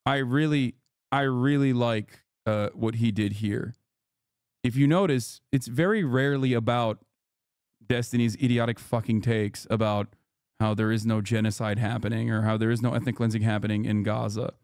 I really like what he did here. If you notice, it's very rarely about Destiny's idiotic fucking takes about how there is no genocide happening or how there is no ethnic cleansing happening in Gaza.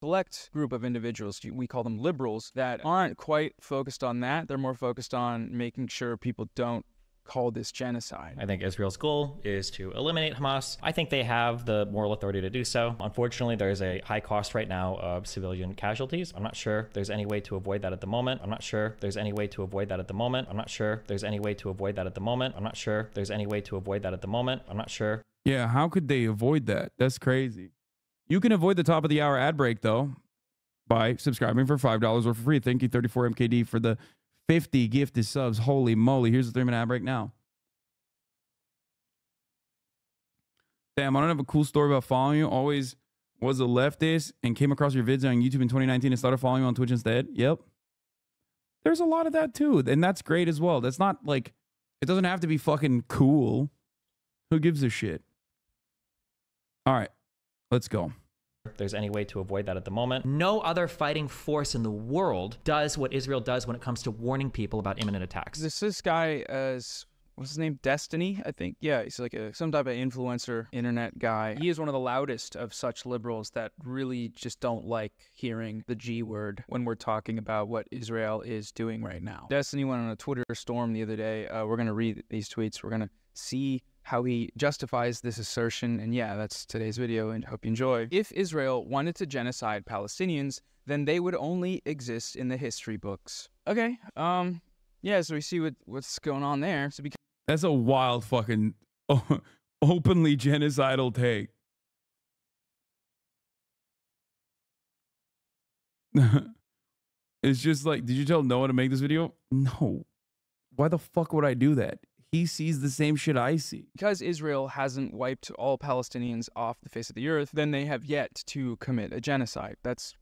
Select group of individuals, we call them liberals, that aren't quite focused on that. They're more focused on making sure people don't call this genocide. I think Israel's goal is to eliminate Hamas. I think they have the moral authority to do so. Unfortunately, there's a high cost right now of civilian casualties. I'm not sure there's any way to avoid that at the moment. I'm not sure there's any way to avoid that at the moment. I'm not sure there's any way to avoid that at the moment. I'm not sure there's any way to avoid that at the moment. I'm not sure. Yeah, how could they avoid that? That's crazy. You can avoid the top of the hour ad break, though, by subscribing for $5 or for free. Thank you, 34MKD, for the 50 gifted subs. Holy moly. Here's the 3-minute ad break now. Damn, I don't have a cool story about following you. Always was a leftist and came across your vids on YouTube in 2019 and started following you on Twitch instead. Yep. There's a lot of that too. And that's great as well. That's not like, it doesn't have to be fucking cool. Who gives a shit? All right. Let's go. If there's any way to avoid that at the moment. No other fighting force in the world does what Israel does when it comes to warning people about imminent attacks. This guy, what's his name? Destiny, I think. Yeah, he's like some type of influencer, internet guy. He is one of the loudest of such liberals that really just don't like hearing the G word when we're talking about what Israel is doing right now. Destiny went on a Twitter storm the other day. We're going to read these tweets. We're going to see how he justifies this assertion. And yeah, that's today's video, and hope you enjoy. If Israel wanted to genocide Palestinians, then they would only exist in the history books. Okay, yeah, so we see what's going on there. So because that's a wild fucking openly genocidal take. It's just like, did you tell Noah to make this video? No. Why the fuck would I do that? He sees the same shit I see. Because Israel hasn't wiped all Palestinians off the face of the earth, then they have yet to commit a genocide. That's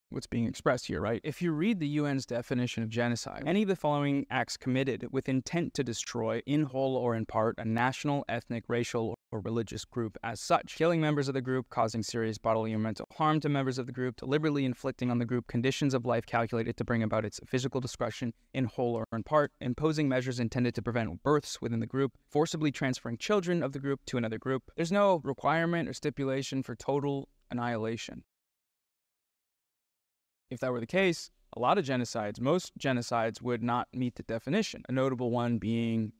what's being expressed here, right? If you read the UN's definition of genocide, any of the following acts committed with intent to destroy, in whole or in part, a national, ethnic, racial, or religious group as such, killing members of the group, causing serious bodily or mental harm to members of the group, deliberately inflicting on the group conditions of life calculated to bring about its physical destruction, in whole or in part, imposing measures intended to prevent births within the group, forcibly transferring children of the group to another group. There's no requirement or stipulation for total annihilation. If that were the case, a lot of genocides, most genocides would not meet the definition, a notable one being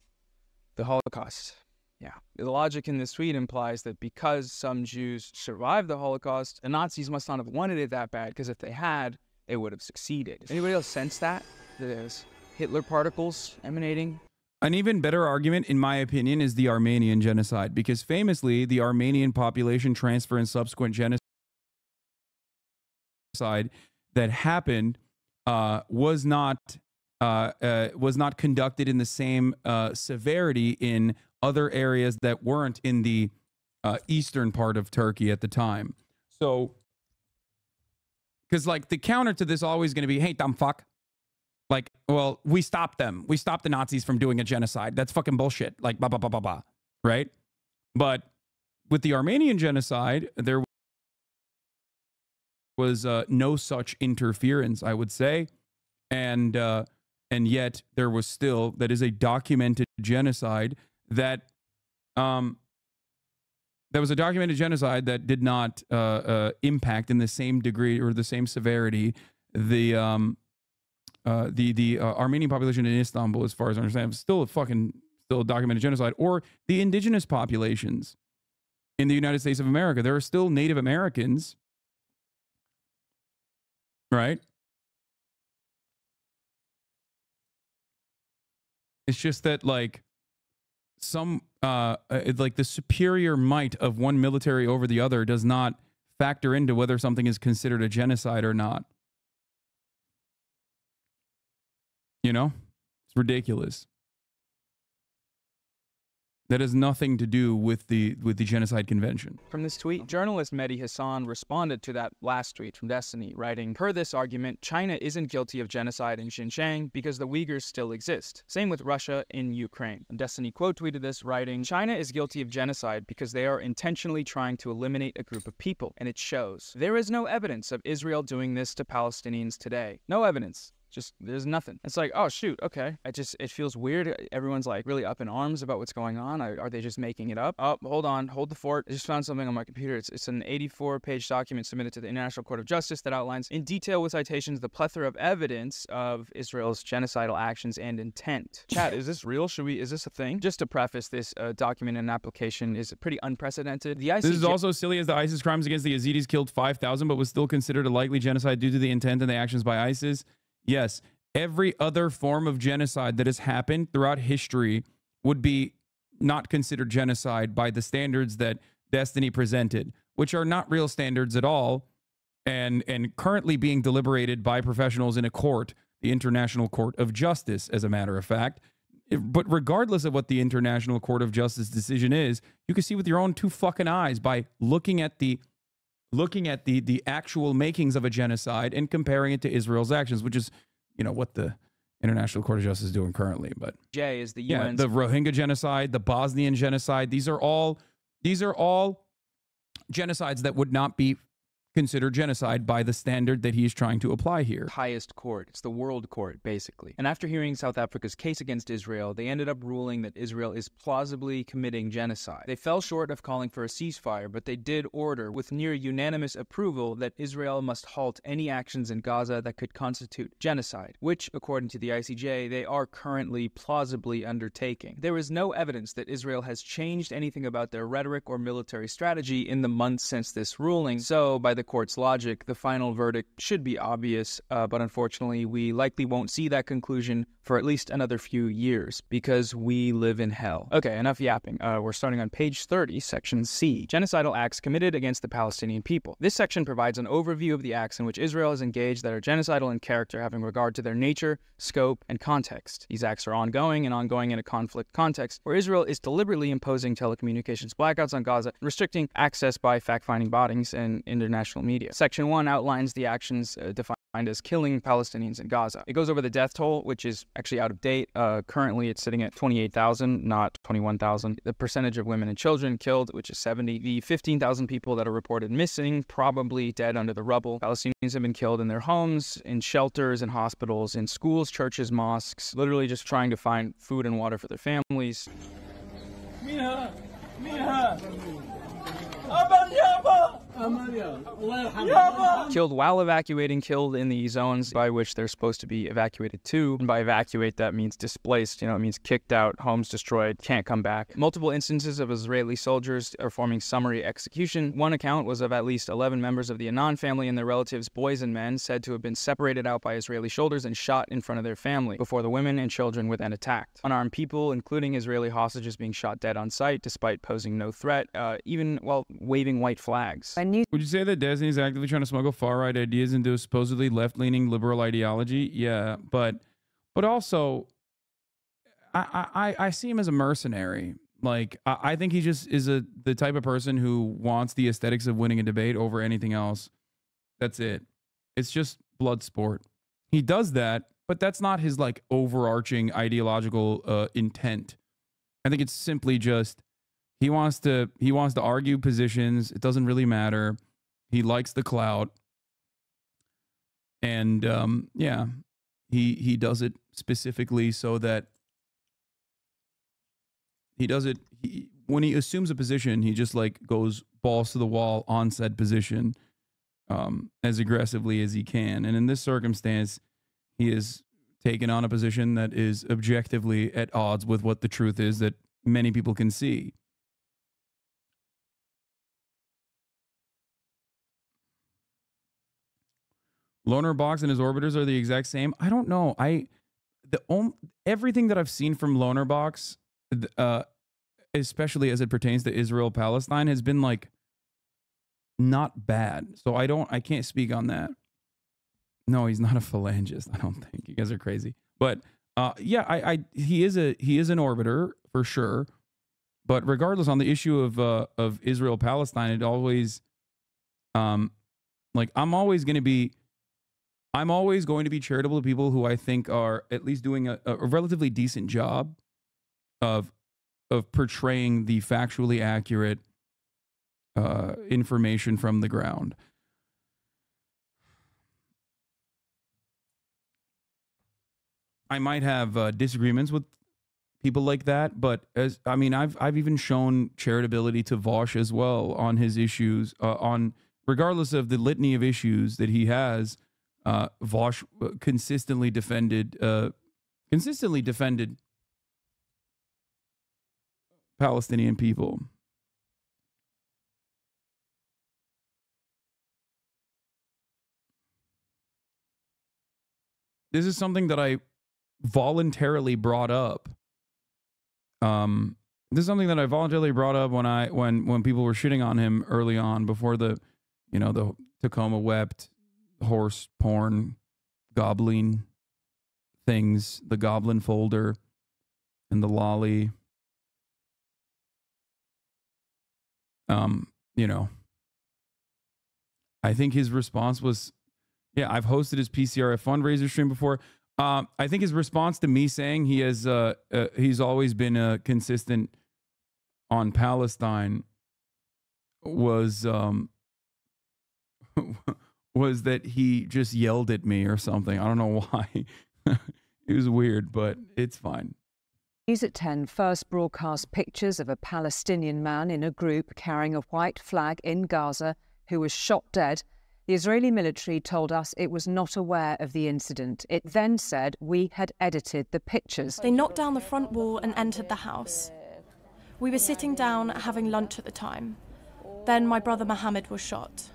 the Holocaust. Yeah, the logic in this tweet implies that because some Jews survived the Holocaust, the Nazis must not have wanted it that bad, because if they had, they would have succeeded. Anybody else sense that? There's Hitler particles emanating? An even better argument, in my opinion, is the Armenian genocide, because famously, the Armenian population transfer and subsequent genocide that happened was not conducted in the same severity in other areas that weren't in the eastern part of Turkey at the time. So, because like the counter to this is always going to be, hey, dumb fuck. Like, well, we stopped them. We stopped the Nazis from doing a genocide. That's fucking bullshit. Like, blah, blah, blah, blah, blah. Right? But with the Armenian genocide, there was no such interference, I would say. And yet there was still, that is a documented genocide that, was a documented genocide that did not impact in the same degree or the same severity the Armenian population in Istanbul, as far as I understand, still a documented genocide, or the indigenous populations in the United States of America. There are still Native Americans, right? It's just that like like the superior might of one military over the other does not factor into whether something is considered a genocide or not. You know, it's ridiculous. That has nothing to do with the Genocide Convention. From this tweet, journalist Mehdi Hasan responded to that last tweet from Destiny, writing, "Per this argument, China isn't guilty of genocide in Xinjiang because the Uyghurs still exist. Same with Russia in Ukraine." And Destiny quote tweeted this, writing, "China is guilty of genocide because they are intentionally trying to eliminate a group of people, and it shows. There is no evidence of Israel doing this to Palestinians today. No evidence. Just, there's nothing." It's like, oh shoot, okay. It feels weird. Everyone's like really up in arms about what's going on. Are they just making it up? Oh, hold on, hold the fort. I just found something on my computer. It's an 84-page document submitted to the International Court of Justice that outlines in detail with citations the plethora of evidence of Israel's genocidal actions and intent. Chat, is this real? Is this a thing? Just to preface, this document and application is pretty unprecedented. The ICJ— This is also silly as the ISIS crimes against the Yazidis killed 5,000, but was still considered a likely genocide due to the intent and the actions by ISIS. Yes, every other form of genocide that has happened throughout history would be not considered genocide by the standards that Destiny presented, which are not real standards at all, and currently being deliberated by professionals in a court, the International Court of Justice, as a matter of fact. But regardless of what the International Court of Justice decision is, you can see with your own two fucking eyes by looking at the actual makings of a genocide and comparing it to Israel's actions, which is, you know, what the International Court of Justice is doing currently. But J is the yeah, UN's— the Rohingya genocide, the Bosnian genocide, these are all genocides that would not be considered genocide by the standard that he's trying to apply here. highest court. It's the world court, basically. And after hearing South Africa's case against Israel, they ended up ruling that Israel is plausibly committing genocide. They fell short of calling for a ceasefire, but they did order, with near unanimous approval, that Israel must halt any actions in Gaza that could constitute genocide, which, according to the ICJ, they are currently plausibly undertaking. There is no evidence that Israel has changed anything about their rhetoric or military strategy in the months since this ruling, so by the court's logic, the final verdict should be obvious, but unfortunately, we likely won't see that conclusion for at least another few years, because we live in hell. Okay, enough yapping. We're starting on page 30, section C. Genocidal acts committed against the Palestinian people. This section provides an overview of the acts in which Israel is engaged that are genocidal in character, having regard to their nature, scope, and context. These acts are ongoing in a conflict context, where Israel is deliberately imposing telecommunications blackouts on Gaza, restricting access by fact-finding bodies and international media. Section 1 outlines the actions defined as killing Palestinians in Gaza. It goes over the death toll, which is actually out of date. Currently, it's sitting at 28,000, not 21,000. The percentage of women and children killed, which is 70. The 15,000 people that are reported missing, probably dead under the rubble. Palestinians have been killed in their homes, in shelters, in hospitals, in schools, churches, mosques, literally just trying to find food and water for their families. Killed while evacuating, killed in the zones by which they're supposed to be evacuated to. And by evacuate, that means displaced, it means kicked out, homes destroyed, can't come back. Multiple instances of Israeli soldiers performing summary execution. One account was of at least 11 members of the Anan family and their relatives, boys and men, said to have been separated out by Israeli shoulders and shot in front of their family, before the women and children were then attacked. Unarmed people, including Israeli hostages, being shot dead on sight, despite posing no threat, even while waving white flags. Would you say that Disney is actively trying to smuggle far-right ideas into a supposedly left-leaning liberal ideology? Yeah, but also, I see him as a mercenary. Like, I think he just is the type of person who wants the aesthetics of winning a debate over anything else. That's it. It's just blood sport. He does that, but that's not his, like, overarching ideological intent. I think it's simply just he wants to argue positions. It doesn't really matter. He likes the clout. And yeah, he does it specifically so that when he assumes a position, he just like goes balls to the wall on said position as aggressively as he can. And in this circumstance, he has taken on a position that is objectively at odds with what the truth is that many people can see. Loner Box and his orbiters are the exact same. I don't know. Everything that I've seen from Loner Box, especially as it pertains to Israel Palestine, has been like not bad. So I can't speak on that. No, he's not a phalangist. I don't think. You guys are crazy. But yeah, he is an orbiter for sure. But regardless, on the issue of Israel Palestine, it always like I'm always going to be charitable to people who I think are at least doing a relatively decent job of portraying the factually accurate information from the ground. I might have disagreements with people like that, but I've even shown charitability to Vosh as well on his issues. On regardless of the litany of issues that he has, Vosh consistently defended Palestinian people. This is something that I voluntarily brought up. This is something that I voluntarily brought up when people were shitting on him early on, before the Tacoma wept horse porn goblin things, the goblin folder and the lolly. I think his response was, yeah, I've hosted his PCRF fundraiser stream before. I think his response to me saying he's always been consistent on Palestine was was that he just yelled at me or something. I don't know why. It was weird, but it's fine. News at 10 first broadcast pictures of a Palestinian man in a group carrying a white flag in Gaza who was shot dead. The Israeli military told us it was not aware of the incident. It then said we had edited the pictures. They knocked down the front wall and entered the house. We were sitting down having lunch at the time. Then my brother Mohammed was shot.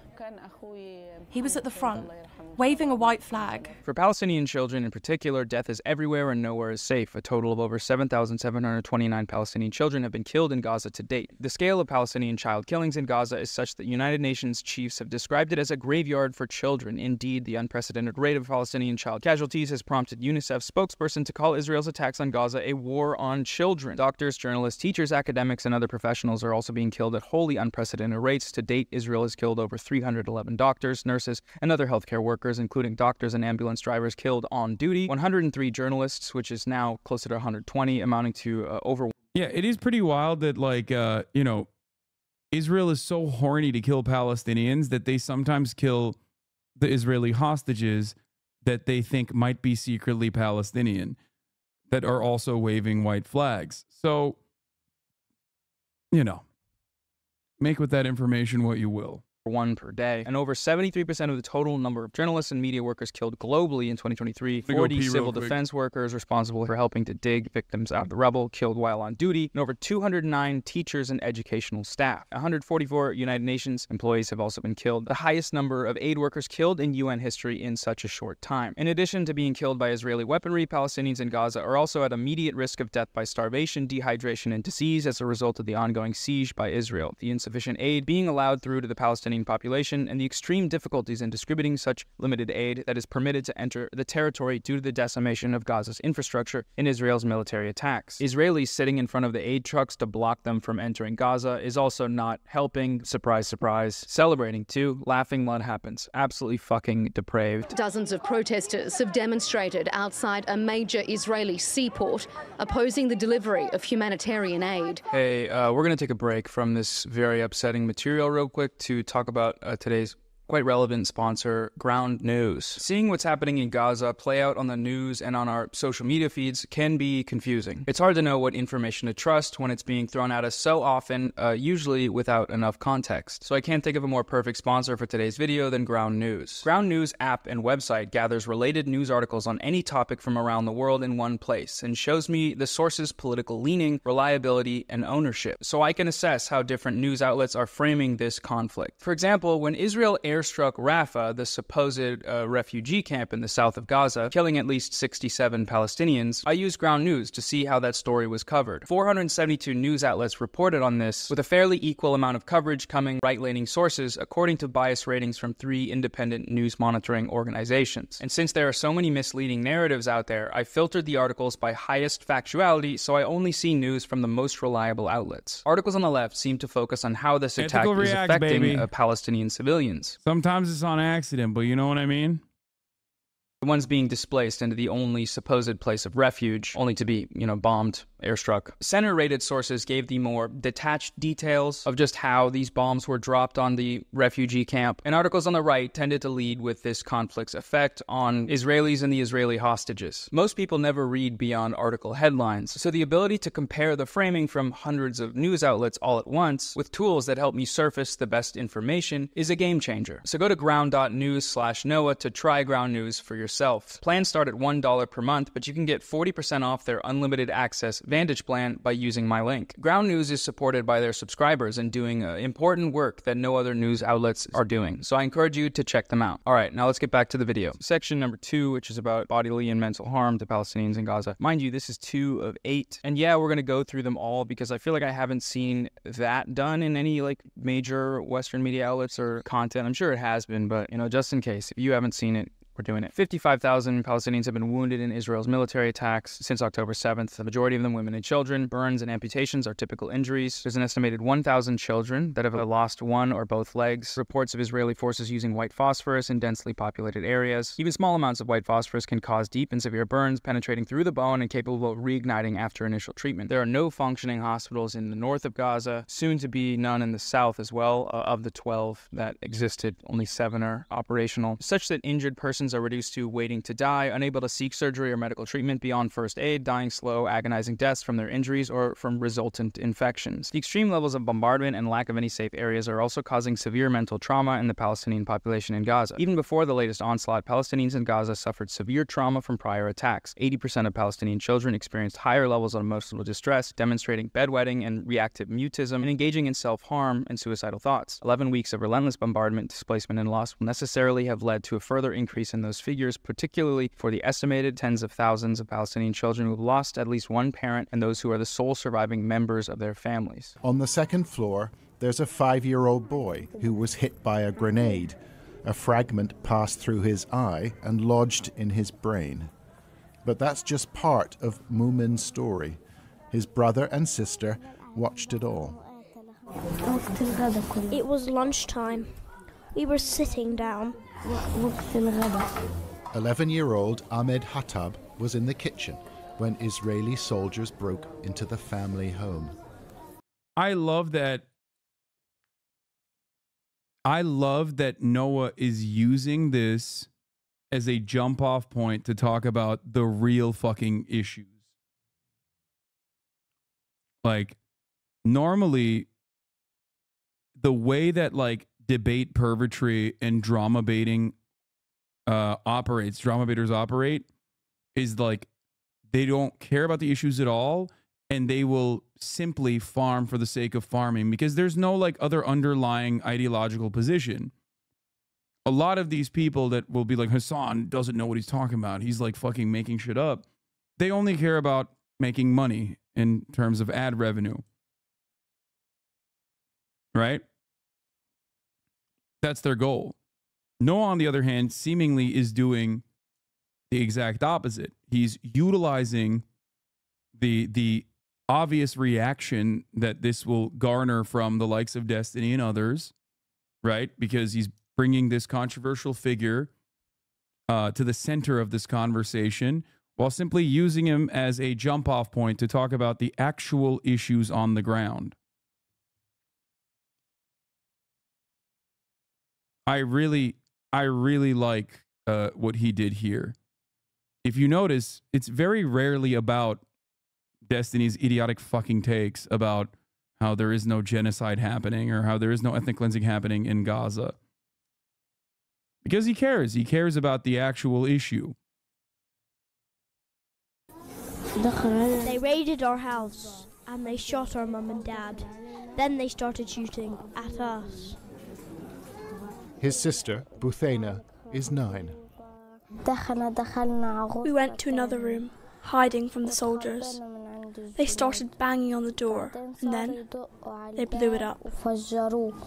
He was at the front, waving a white flag. For Palestinian children in particular, death is everywhere and nowhere is safe. A total of over 7,729 Palestinian children have been killed in Gaza to date. The scale of Palestinian child killings in Gaza is such that United Nations chiefs have described it as a graveyard for children. Indeed, the unprecedented rate of Palestinian child casualties has prompted UNICEF's spokesperson to call Israel's attacks on Gaza a war on children. Doctors, journalists, teachers, academics, and other professionals are also being killed at wholly unprecedented rates. To date, Israel has killed over 311 doctors, nurses, and other healthcare workers, including doctors and ambulance drivers killed on duty, 103 journalists, which is now closer to 120, amounting to over... Yeah, it is pretty wild that, like, Israel is so horny to kill Palestinians that they sometimes kill the Israeli hostages that they think might be secretly Palestinian, that are also waving white flags. So, make with that information what you will. One per day, and over 73% of the total number of journalists and media workers killed globally in 2023. 40 civil defense workers responsible for helping to dig victims out of the rubble killed while on duty, and over 209 teachers and educational staff. 144 United Nations employees have also been killed, the highest number of aid workers killed in UN history in such a short time. In addition to being killed by Israeli weaponry, Palestinians in Gaza are also at immediate risk of death by starvation, dehydration, and disease as a result of the ongoing siege by Israel, the insufficient aid being allowed through to the Palestinian population, and the extreme difficulties in distributing such limited aid that is permitted to enter the territory due to the decimation of Gaza's infrastructure in Israel's military attacks. Israelis sitting in front of the aid trucks to block them from entering Gaza is also not helping. Surprise, surprise. Celebrating too. Laughing what happens. Absolutely fucking depraved. Dozens of protesters have demonstrated outside a major Israeli seaport opposing the delivery of humanitarian aid. Hey, we're going to take a break from this very upsetting material real quick to talk about today's quite relevant sponsor, Ground News. Seeing what's happening in Gaza play out on the news and on our social media feeds can be confusing. It's hard to know what information to trust when it's being thrown at us so often, usually without enough context. So I can't think of a more perfect sponsor for today's video than Ground News. Ground News app and website gathers related news articles on any topic from around the world in one place and shows me the source's political leaning, reliability, and ownership, so I can assess how different news outlets are framing this conflict. For example, when Israel aired airstruck Rafah, the supposed refugee camp in the south of Gaza, killing at least 67 Palestinians, I used Ground News to see how that story was covered. 472 news outlets reported on this, with a fairly equal amount of coverage coming right-leaning sources, according to bias ratings from 3 independent news monitoring organizations. And since there are so many misleading narratives out there, I filtered the articles by highest factuality, so I only see news from the most reliable outlets. Articles on the left seem to focus on how this attack is affecting Palestinian civilians. Sometimes it's on accident, but you know what I mean? The ones being displaced into the only supposed place of refuge, only to be, bombed, airstruck. Center-rated sources gave the more detached details of just how these bombs were dropped on the refugee camp, and articles on the right tended to lead with this conflict's effect on Israelis and the Israeli hostages. Most people never read beyond article headlines, so the ability to compare the framing from hundreds of news outlets all at once with tools that help me surface the best information is a game changer. So go to ground.news/Noah to try Ground News for yourself. Plans start at $1 per month, but you can get 40% off their unlimited access Vantage plan by using my link. Ground News is supported by their subscribers and doing important work that no other news outlets are doing, so I encourage you to check them out. Alright, now let's get back to the video. Section number 2, which is about bodily and mental harm to Palestinians in Gaza. Mind you, this is 2 of 8, and yeah, we're going to go through them all because I feel like I haven't seen that done in any major Western media outlets or content. I'm sure it has been, but just in case, if you haven't seen it, we're doing it. 55,000 Palestinians have been wounded in Israel's military attacks since October 7th. The majority of them women and children. Burns and amputations are typical injuries. There's an estimated 1,000 children that have lost one or both legs. Reports of Israeli forces using white phosphorus in densely populated areas. Even small amounts of white phosphorus can cause deep and severe burns, penetrating through the bone and capable of reigniting after initial treatment. There are no functioning hospitals in the north of Gaza, soon to be none in the south as well. Of the 12 that existed, only 7 are operational, such that injured persons are reduced to waiting to die, unable to seek surgery or medical treatment beyond first aid, dying slow, agonizing deaths from their injuries or from resultant infections. The extreme levels of bombardment and lack of any safe areas are also causing severe mental trauma in the Palestinian population in Gaza. Even before the latest onslaught, Palestinians in Gaza suffered severe trauma from prior attacks. 80% of Palestinian children experienced higher levels of emotional distress, demonstrating bedwetting and reactive mutism, and engaging in self-harm and suicidal thoughts. 11 weeks of relentless bombardment, displacement, and loss will necessarily have led to a further increase in those figures, particularly for the estimated tens of thousands of Palestinian children who have lost at least one parent and those who are the sole surviving members of their families. On the second floor, there's a 5-year-old boy who was hit by a grenade. A fragment passed through his eye and lodged in his brain. But that's just part of Mumin's story. His brother and sister watched it all. It was lunchtime. We were sitting down. 11-year-old Ahmed Hattab was in the kitchen when Israeli soldiers broke into the family home. I love that Noah is using this as a jump off point to talk about the real fucking issues. Normally the way that debate purgatory and drama baiting drama baiters operate is they don't care about the issues at all, and they will simply farm for the sake of farming because there's no other underlying ideological position. A lot of these people that will be like, Hasan doesn't know what he's talking about, he's fucking making shit up, they only care about making money in terms of ad revenue, right? That's their goal. Noah, on the other hand, seemingly is doing the exact opposite. He's utilizing the obvious reaction that this will garner from the likes of Destiny and others, right? Because he's bringing this controversial figure to the center of this conversation while simply using him as a jump-off point to talk about the actual issues on the ground. I really like what he did here. If you notice, it's very rarely about Destiny's idiotic fucking takes about how there is no genocide happening or how there is no ethnic cleansing happening in Gaza. Because he cares. He cares about the actual issue. They raided our house and they shot our mum and dad. Then they started shooting at us. His sister, Buthena, is 9. We went to another room, hiding from the soldiers. They started banging on the door, and then they blew it up.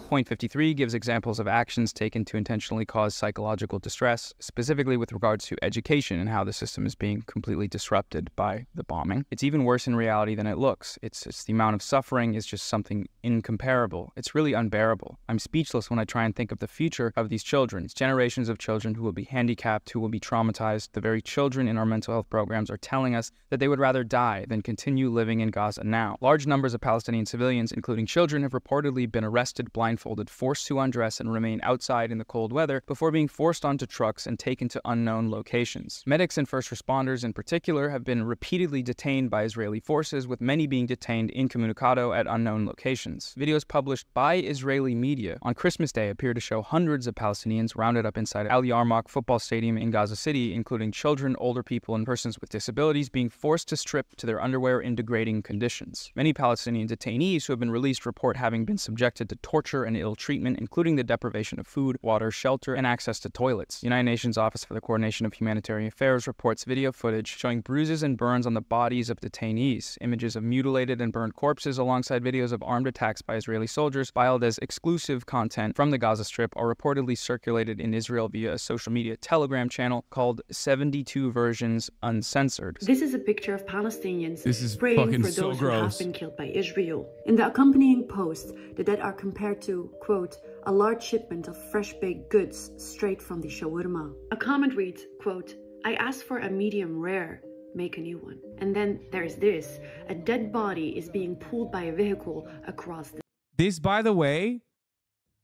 Point 53 gives examples of actions taken to intentionally cause psychological distress, specifically with regards to education and how the system is being completely disrupted by the bombing. It's even worse in reality than it looks. It's the amount of suffering is just something incomparable. It's really unbearable. I'm speechless when I try and think of the future of these children. It's generations of children who will be handicapped, who will be traumatized. The very children in our mental health programs are telling us that they would rather die than continue living in Gaza now. Large numbers of Palestinian civilians, including children, have reportedly been arrested, blindfolded, forced to undress and remain outside in the cold weather before being forced onto trucks and taken to unknown locations. Medics and first responders in particular have been repeatedly detained by Israeli forces, with many being detained incommunicado at unknown locations. Videos published by Israeli media on Christmas Day appear to show hundreds of Palestinians rounded up inside Al Yarmouk football stadium in Gaza City, including children, older people, and persons with disabilities being forced to strip to their underwear in degrading conditions. Many Palestinian detainees who have been released report having been subjected to torture and ill treatment, including the deprivation of food, water, shelter, and access to toilets. The United Nations Office for the Coordination of Humanitarian Affairs reports video footage showing bruises and burns on the bodies of detainees, images of mutilated and burned corpses alongside videos of armed attacks by Israeli soldiers filed as exclusive content from the Gaza Strip are reportedly circulated in Israel via a social media Telegram channel called 72 Versions Uncensored. This is a picture of Palestinians praying for those who have been killed by Israel. In the accompanying post, the dead are compared to, quote, a large shipment of fresh-baked goods straight from the shawarma. A comment reads, quote, I asked for a medium rare, make a new one. And then there's this, a dead body is being pulled by a vehicle across the... This, by the way,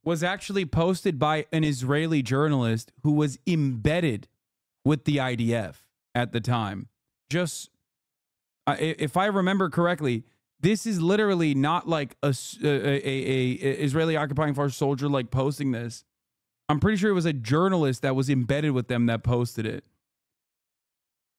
was actually posted by an Israeli journalist who was embedded with the IDF at the time. Just... if I remember correctly, this is literally not like a Israeli occupying force soldier like posting this. I'm pretty sure it was a journalist that was embedded with them that posted it.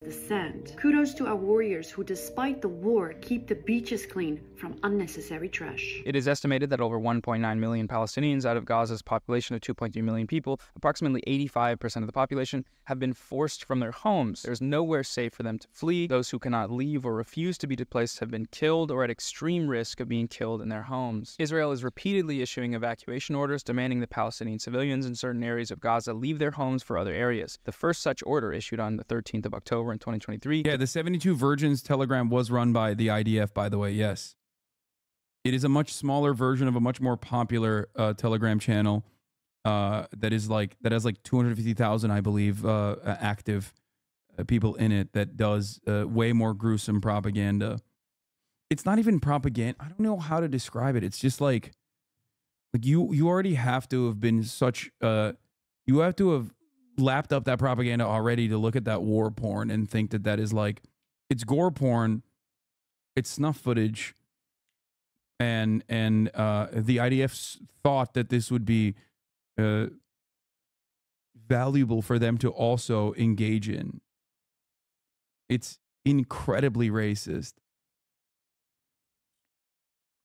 The sand. Kudos to our warriors who, despite the war, keep the beaches clean from unnecessary trash. It is estimated that over 1.9 million Palestinians out of Gaza's population of 2.3 million people, approximately 85% of the population, have been forced from their homes. There's nowhere safe for them to flee. Those who cannot leave or refuse to be displaced have been killed or at extreme risk of being killed in their homes. Israel is repeatedly issuing evacuation orders demanding that Palestinian civilians in certain areas of Gaza leave their homes for other areas. The first such order issued on the 13th of October in 2023. Yeah, the 72 Virgins Telegram was run by the IDF, by the way, yes. It is a much smaller version of a much more popular Telegram channel that has like 250,000, I believe, active people in it that does way more gruesome propaganda. It's not even propaganda. I don't know how to describe it. It's just like you already have to have been such you have to have lapped up that propaganda already to look at that war porn and think that that is like, it's gore porn, it's snuff footage, and the IDF thought that this would be valuable for them to also engage in. It's incredibly racist.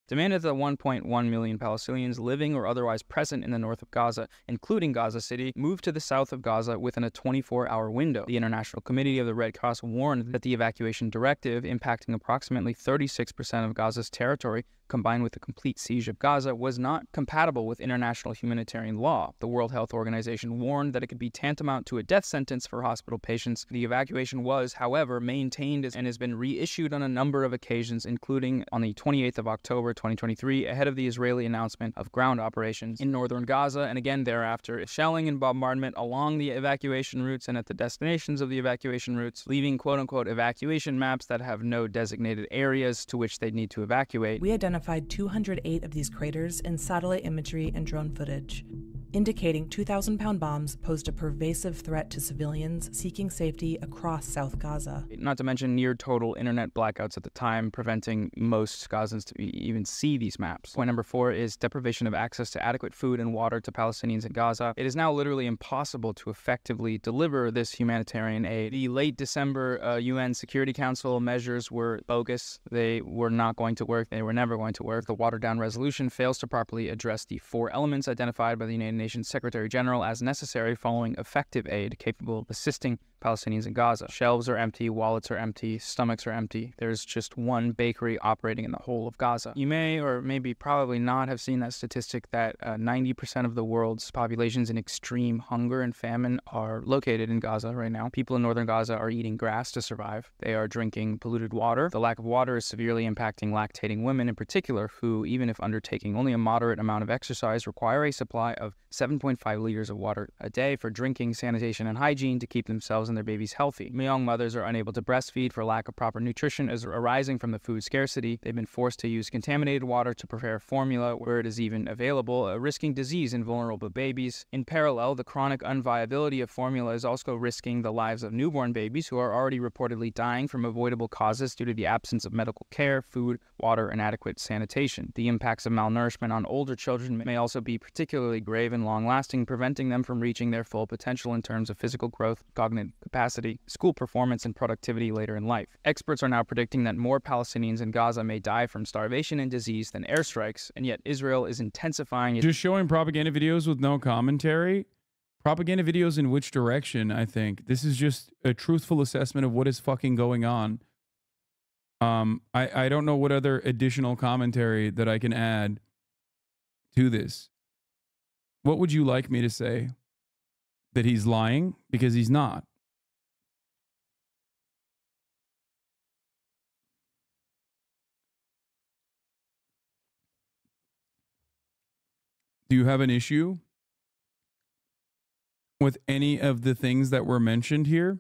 Demanded that 1.1 million Palestinians living or otherwise present in the north of Gaza, including Gaza City, move to the south of Gaza within a 24-hour window. The International Committee of the Red Cross warned that the evacuation directive, impacting approximately 36% of Gaza's territory, combined with the complete siege of Gaza, was not compatible with international humanitarian law. The World Health Organization warned that it could be tantamount to a death sentence for hospital patients. The evacuation was, however, maintained and has been reissued on a number of occasions, including on the 28th of October 2023, ahead of the Israeli announcement of ground operations in northern Gaza, and again thereafter, shelling and bombardment along the evacuation routes and at the destinations of the evacuation routes, leaving quote-unquote evacuation maps that have no designated areas to which they need to evacuate. We identified 208 of these craters in satellite imagery and drone footage, indicating 2,000-pound bombs posed a pervasive threat to civilians seeking safety across South Gaza. Not to mention near total internet blackouts at the time, preventing most Gazans to even see these maps. Point number 4 is deprivation of access to adequate food and water to Palestinians in Gaza. It is now literally impossible to effectively deliver this humanitarian aid. The late December UN Security Council measures were bogus. They were not going to work. They were never going to work. The watered-down resolution fails to properly address the 4 elements identified by the United Nations Secretary General as necessary following effective aid capable of assisting Palestinians in Gaza. Shelves are empty, wallets are empty, stomachs are empty. There's just one bakery operating in the whole of Gaza. You may or maybe probably not have seen that statistic that 90% of the world's populations in extreme hunger and famine are located in Gaza right now. People in northern Gaza are eating grass to survive. They are drinking polluted water. The lack of water is severely impacting lactating women in particular, who, even if undertaking only a moderate amount of exercise, require a supply of 7.5 liters of water a day for drinking, sanitation, and hygiene to keep themselves and their babies healthy. Young mothers are unable to breastfeed for lack of proper nutrition as arising from the food scarcity. They've been forced to use contaminated water to prepare formula where it is even available, risking disease in vulnerable babies. In parallel, the chronic unviability of formula is also risking the lives of newborn babies who are already reportedly dying from avoidable causes due to the absence of medical care, food, water, and adequate sanitation. The impacts of malnourishment on older children may also be particularly grave and long-lasting, preventing them from reaching their full potential in terms of physical growth, cognitive capacity, school performance, and productivity later in life. Experts are now predicting that more Palestinians in Gaza may die from starvation and disease than airstrikes, and yet Israel is intensifying its... Just showing propaganda videos with no commentary? Propaganda videos in which direction, I think? This is just a truthful assessment of what is fucking going on. I don't know what other additional commentary that I can add to this. What would you like me to say? That he's lying? Because he's not. Do you have an issue with any of the things that were mentioned here?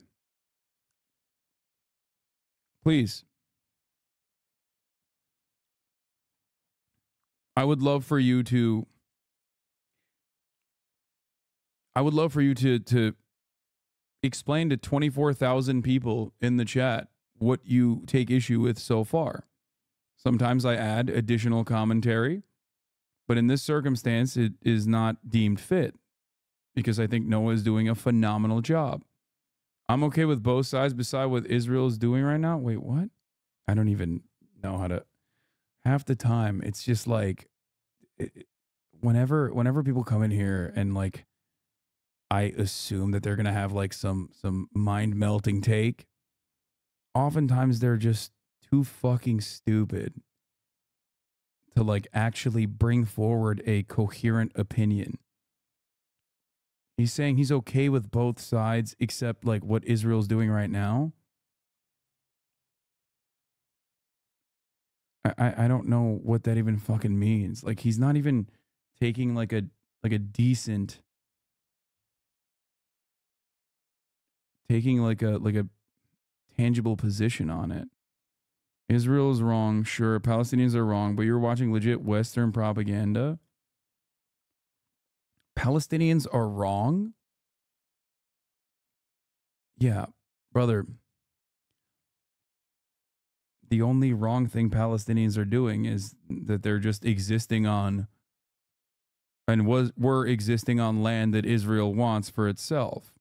Please. I would love for you to explain to 24,000 people in the chat what you take issue with so far. Sometimes I add additional commentary, but in this circumstance, it is not deemed fit because I think Noah is doing a phenomenal job. I'm okay with both sides beside what Israel is doing right now. Wait, what? I don't even know how to. Half the time, it's just like, whenever people come in here and like, I assume that they're gonna have like some mind melting take. Oftentimes, they're just too fucking stupid to like actually bring forward a coherent opinion. He's saying he's okay with both sides except like what Israel's doing right now. I don't know what that even fucking means. Like he's not even taking like a decent, taking like a tangible position on it. Israel is wrong, sure. Palestinians are wrong, but you're watching legit Western propaganda. Palestinians are wrong? Yeah, brother. The only wrong thing Palestinians are doing is that they're just existing on and were existing on land that Israel wants for itself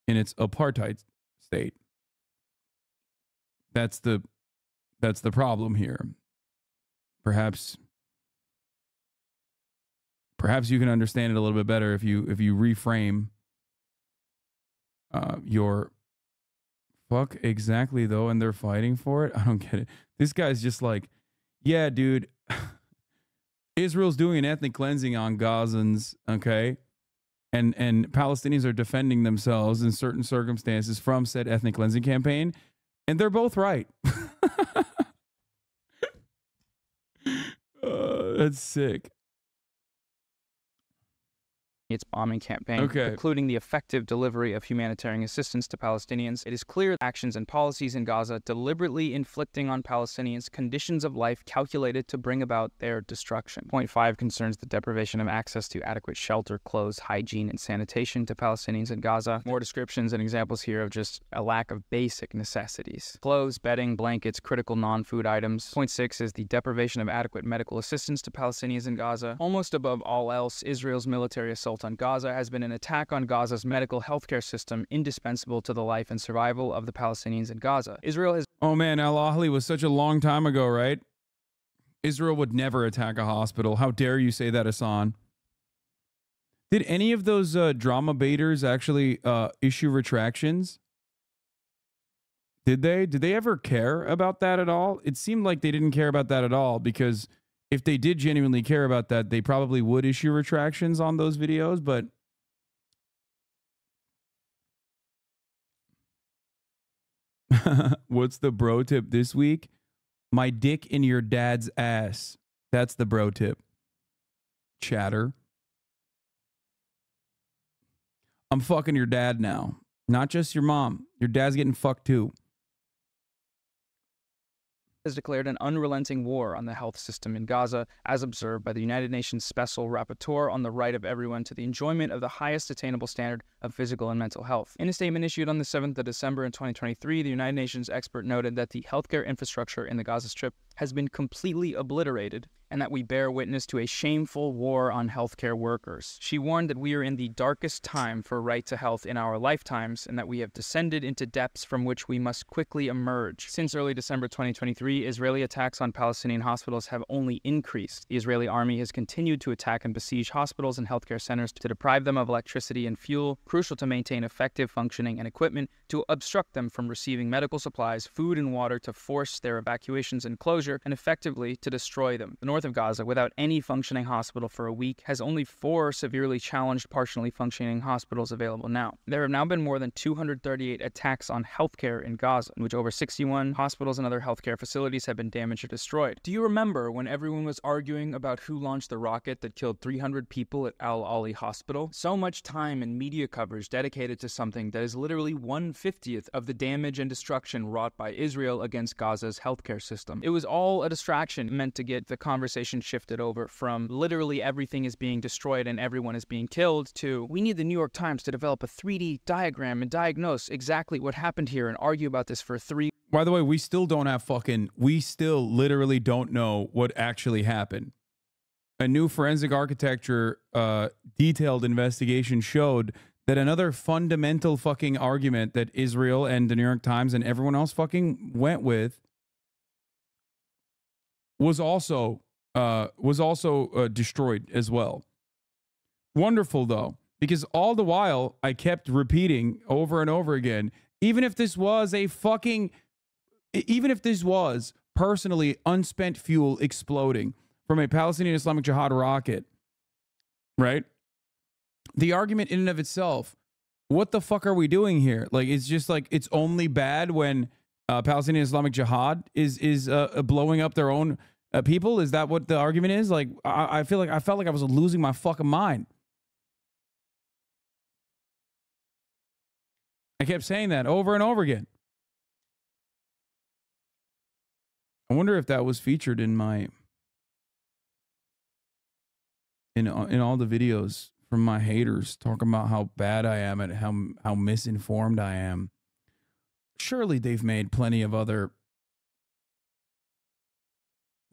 in its apartheid state. That's the problem here. Perhaps you can understand it a little bit better if you reframe your fuck exactly though, and they're fighting for it. I don't get it. This guy's just like, yeah, dude. Israel's doing an ethnic cleansing on Gazans, okay? And Palestinians are defending themselves in certain circumstances from said ethnic cleansing campaign, and they're both right. That's sick. Its bombing campaign, okay, including the effective delivery of humanitarian assistance to Palestinians. It is clear that actions and policies in Gaza deliberately inflicting on Palestinians conditions of life calculated to bring about their destruction. Point 5 concerns the deprivation of access to adequate shelter, clothes, hygiene, and sanitation to Palestinians in Gaza. More descriptions and examples here of just a lack of basic necessities. Clothes, bedding, blankets, critical non-food items. Point 6 is the deprivation of adequate medical assistance to Palestinians in Gaza. Almost above all else, Israel's military assault on Gaza has been an attack on Gaza's medical healthcare system, indispensable to the life and survival of the Palestinians in Gaza. Israel has... Oh man, Al-Ahli was such a long time ago, right? Israel would never attack a hospital. How dare you say that, Hasan? Did any of those drama baiters actually issue retractions? Did they? Did they ever care about that at all? It seemed like they didn't care about that at all, because if they did genuinely care about that, they probably would issue retractions on those videos, but what's the bro tip this week? My dick in your dad's ass. That's the bro tip. Chatter. I'm fucking your dad now. Not just your mom. Your dad's getting fucked too. Has declared an unrelenting war on the health system in Gaza, as observed by the United Nations Special Rapporteur on the right of everyone to the enjoyment of the highest attainable standard of physical and mental health. In a statement issued on the 7th of December in 2023, the United Nations expert noted that the healthcare infrastructure in the Gaza Strip has been completely obliterated, and that we bear witness to a shameful war on healthcare workers. She warned that we are in the darkest time for right to health in our lifetimes, and that we have descended into depths from which we must quickly emerge. Since early December 2023, Israeli attacks on Palestinian hospitals have only increased. The Israeli army has continued to attack and besiege hospitals and healthcare centers to deprive them of electricity and fuel, crucial to maintain effective functioning and equipment, to obstruct them from receiving medical supplies, food and water, to force their evacuations and closure, and effectively to destroy them. The north of Gaza, without any functioning hospital for a week, has only 4 severely challenged, partially functioning hospitals available now. There have now been more than 238 attacks on healthcare in Gaza, in which over 61 hospitals and other healthcare facilities have been damaged or destroyed. Do you remember when everyone was arguing about who launched the rocket that killed 300 people at Al Ali Hospital? So much time and media coverage dedicated to something that is literally 1/50th of the damage and destruction wrought by Israel against Gaza's healthcare system. It was all a distraction meant to get the conversation shifted over from literally everything is being destroyed and everyone is being killed to we need the New York Times to develop a 3D diagram and diagnose exactly what happened here and argue about this for 3. By the way, we still literally don't know what actually happened. A new forensic architecture detailed investigation showed that another fundamental fucking argument that Israel and the New York Times and everyone else fucking went with was also destroyed as well. Wonderful, though, because all the while I kept repeating over and over again, even if this was personally unspent fuel exploding from a Palestinian Islamic Jihad rocket, right? The argument in and of itself, what the fuck are we doing here? Like, it's just like, it's only bad when Palestinian Islamic Jihad is blowing up their own people. Is that what the argument is? Like, I felt like I was losing my fucking mind. I kept saying that over and over again. I wonder if that was featured in my in all the videos from my haters talking about how bad I am and how misinformed I am. Surely they've made plenty of other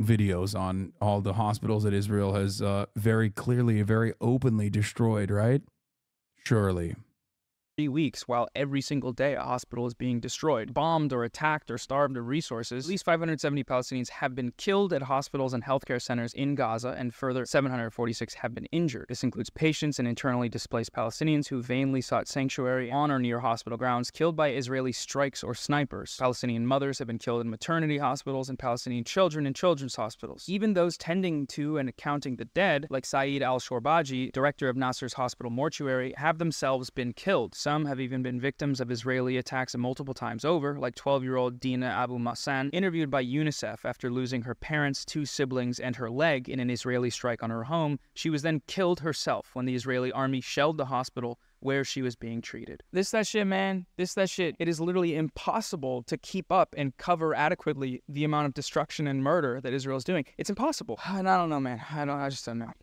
videos on all the hospitals that Israel has very clearly, very openly destroyed, right? Surely. 3 weeks, while every single day a hospital is being destroyed, bombed or attacked or starved of resources. At least 570 Palestinians have been killed at hospitals and healthcare centers in Gaza, and further 746 have been injured. This includes patients and internally displaced Palestinians who vainly sought sanctuary on or near hospital grounds, killed by Israeli strikes or snipers. Palestinian mothers have been killed in maternity hospitals and Palestinian children in children's hospitals. Even those tending to and accounting the dead, like Saeed al-Shorbaji, director of Nasser's hospital mortuary, have themselves been killed. Some have even been victims of Israeli attacks multiple times over, like 12-year-old Dina Abu Massan, interviewed by UNICEF after losing her parents, 2 siblings, and her leg in an Israeli strike on her home. She was then killed herself when the Israeli army shelled the hospital where she was being treated. That shit, man. That shit. It is literally impossible to keep up and cover adequately the amount of destruction and murder that Israel is doing. It's impossible. And I don't know, man. I just don't know.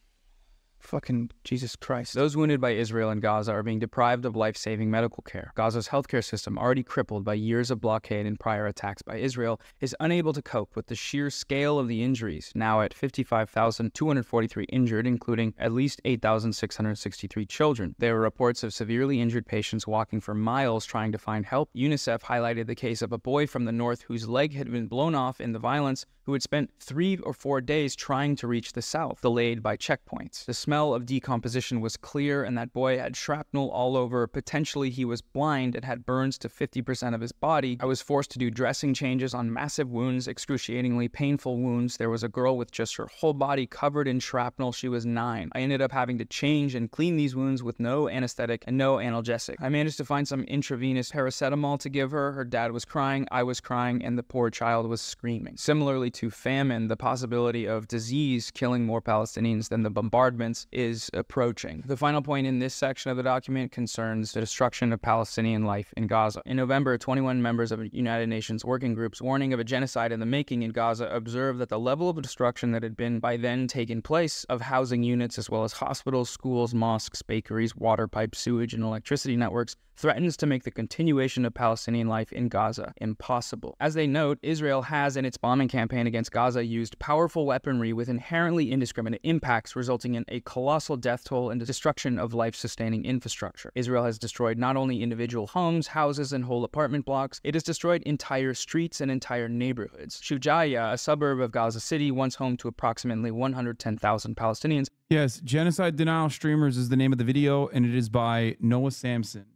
Fucking Jesus Christ. Those wounded by Israel in Gaza are being deprived of life-saving medical care. Gaza's healthcare system, already crippled by years of blockade and prior attacks by Israel, is unable to cope with the sheer scale of the injuries, now at 55,243 injured, including at least 8,663 children. There are reports of severely injured patients walking for miles trying to find help. UNICEF highlighted the case of a boy from the north whose leg had been blown off in the violence, who had spent 3 or 4 days trying to reach the south, delayed by checkpoints. The smell smell of decomposition was clear, and that boy had shrapnel all over. Potentially he was blind and had burns to 50% of his body. I was forced to do dressing changes on massive wounds, excruciatingly painful wounds. There was a girl with just her whole body covered in shrapnel. She was 9. I ended up having to change and clean these wounds with no anesthetic and no analgesic. I managed to find some intravenous paracetamol to give her. Her dad was crying, I was crying, and the poor child was screaming. Similarly to famine, the possibility of disease killing more Palestinians than the bombardments is approaching. The final point in this section of the document concerns the destruction of Palestinian life in Gaza. In November, 21 members of United Nations working groups warning of a genocide in the making in Gaza observed that the level of destruction that had been by then taken place of housing units as well as hospitals, schools, mosques, bakeries, water pipes, sewage, and electricity networks threatens to make the continuation of Palestinian life in Gaza impossible. As they note, Israel has in its bombing campaign against Gaza used powerful weaponry with inherently indiscriminate impacts, resulting in a colossal death toll and the destruction of life-sustaining infrastructure. Israel has destroyed not only individual homes, houses, and whole apartment blocks, it has destroyed entire streets and entire neighborhoods. Shujaiya, a suburb of Gaza City, once home to approximately 110,000 Palestinians. Yes, Genocide Denial Streamers is the name of the video, and it is by Noah Samsen.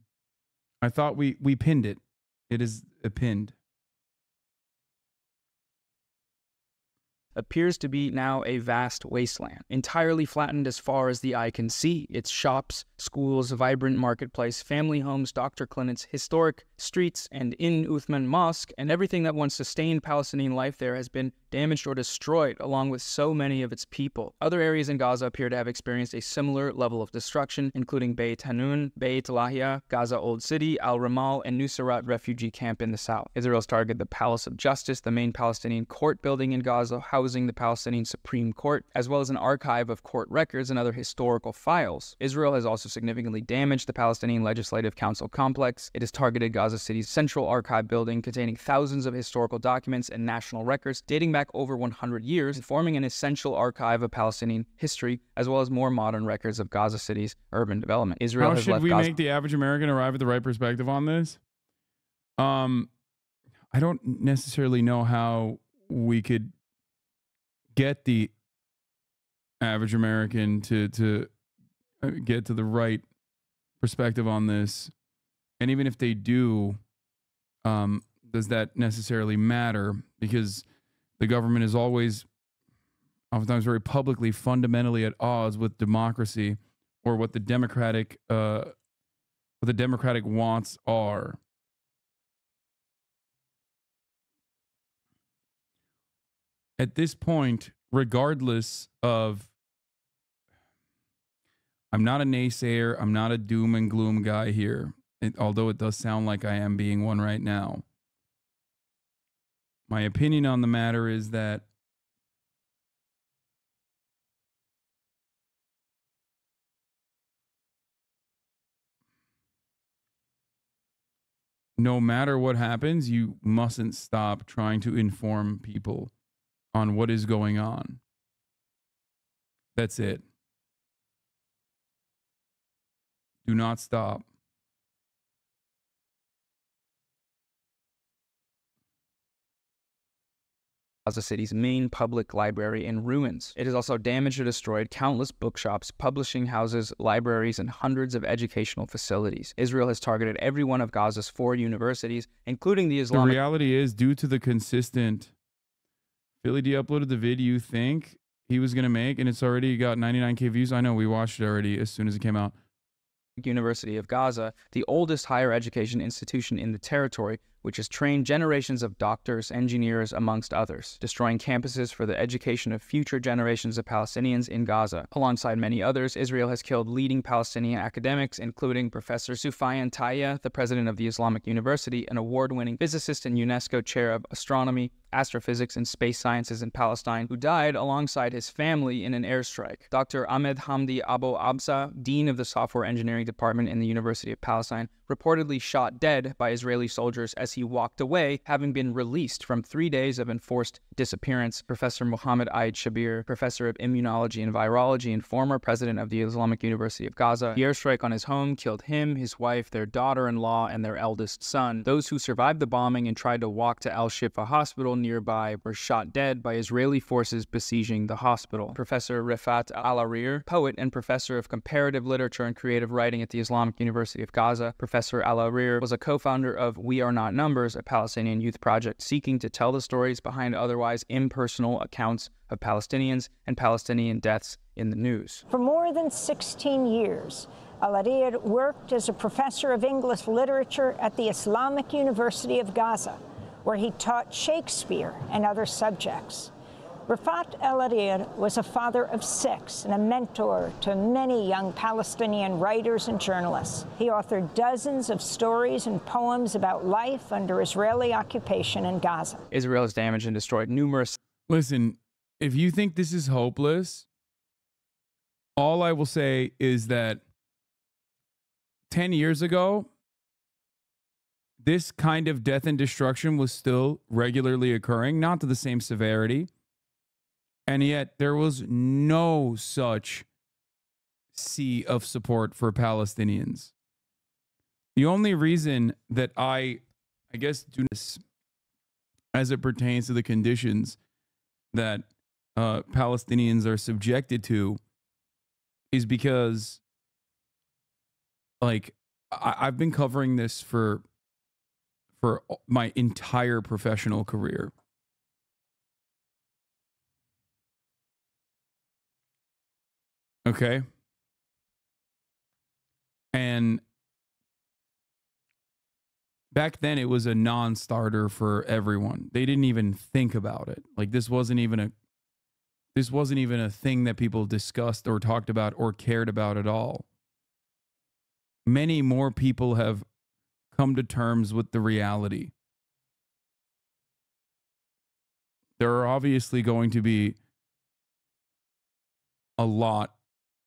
I thought we pinned it. It is pinned. Appears to be now a vast wasteland, entirely flattened as far as the eye can see. Its shops, schools, vibrant marketplace, family homes, doctor clinics, historic streets, and in Uthman Mosque, and everything that once sustained Palestinian life there has been damaged or destroyed, along with so many of its people. Other areas in Gaza appear to have experienced a similar level of destruction, including Beit Hanun, Beit Lahia, Gaza Old City, Al-Ramal, and Nusayrat refugee camp in the south. Israel's targeted the Palace of Justice, the main Palestinian court building in Gaza, housing the Palestinian Supreme Court, as well as an archive of court records and other historical files. Israel has also significantly damaged the Palestinian Legislative Council complex. It has targeted Gaza City's Central Archive building, containing thousands of historical documents and national records dating back over 100 years, forming an essential archive of Palestinian history, as well as more modern records of Gaza City's urban development. Israel How has should left we Gaza. make the average American arrive at the right perspective on this? I don't necessarily know how we could get the average American to get to the right perspective on this. And even if they do, does that necessarily matter? Because the government is always, oftentimes very publicly, fundamentally at odds with democracy or what the democratic wants are. At this point, regardless of, I'm not a naysayer, I'm not a doom and gloom guy here, although it does sound like I am being one right now. My opinion on the matter is that no matter what happens, you mustn't stop trying to inform people on what is going on. That's it. Do not stop. Gaza City's main public library in ruins. It has also damaged or destroyed countless bookshops, publishing houses, libraries, and hundreds of educational facilities. Israel has targeted every one of Gaza's 4 universities, including the Islamic... The reality is, due to the consistent... Philly D uploaded the vid you think he was going to make, and it's already got 99K views. I know, we watched it already as soon as it came out. University of Gaza, the oldest higher education institution in the territory, which has trained generations of doctors, engineers, amongst others, destroying campuses for the education of future generations of Palestinians in Gaza. Alongside many others, Israel has killed leading Palestinian academics, including Professor Soufiane Tahiya, the president of the Islamic University, an award-winning physicist and UNESCO chair of astronomy, astrophysics, and space sciences in Palestine, who died alongside his family in an airstrike. Dr. Ahmed Hamdi Abu Absa, dean of the software engineering department in the University of Palestine, reportedly shot dead by Israeli soldiers as as he walked away, having been released from 3 days of enforced disappearance. Professor Mohammed Aid Shabir, professor of immunology and virology and former president of the Islamic University of Gaza. The airstrike on his home killed him, his wife, their daughter-in-law, and their eldest son. Those who survived the bombing and tried to walk to Al-Shifa Hospital nearby were shot dead by Israeli forces besieging the hospital. Professor Rifat Al-Arir, poet and professor of comparative literature and creative writing at the Islamic University of Gaza. Professor Al-Arir was a co-founder of We Are Not Numbers, a Palestinian youth project seeking to tell the stories behind otherwise impersonal accounts of Palestinians and Palestinian deaths in the news. For more than 16 years, Al-Arir worked as a professor of English literature at the Islamic University of Gaza, where he taught Shakespeare and other subjects. Rifat Al-Arir was a father of 6 and a mentor to many young Palestinian writers and journalists. He authored dozens of stories and poems about life under Israeli occupation in Gaza. Israel has damaged and destroyed numerous... Listen, if you think this is hopeless, all I will say is that 10 years ago, this kind of death and destruction was still regularly occurring, not to the same severity. And yet there was no such sea of support for Palestinians. The only reason that I guess, do this as it pertains to the conditions that Palestinians are subjected to is because, like, I've been covering this for my entire professional career. Okay. And back then it was a non-starter for everyone. They didn't even think about it. Like this wasn't even a thing that people discussed or talked about or cared about at all. Many more people have come to terms with the reality. There are obviously going to be a lot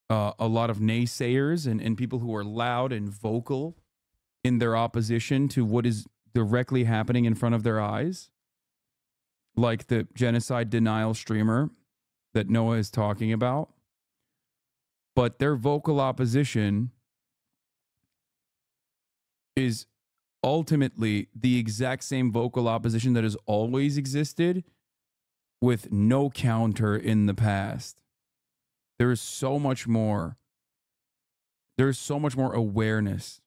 of naysayers and people who are loud and vocal in their opposition to what is directly happening in front of their eyes, like the genocide denial streamer that Noah is talking about. But their vocal opposition is ultimately the exact same vocal opposition that has always existed with no counter in the past. There is so much more. There's so much more awareness.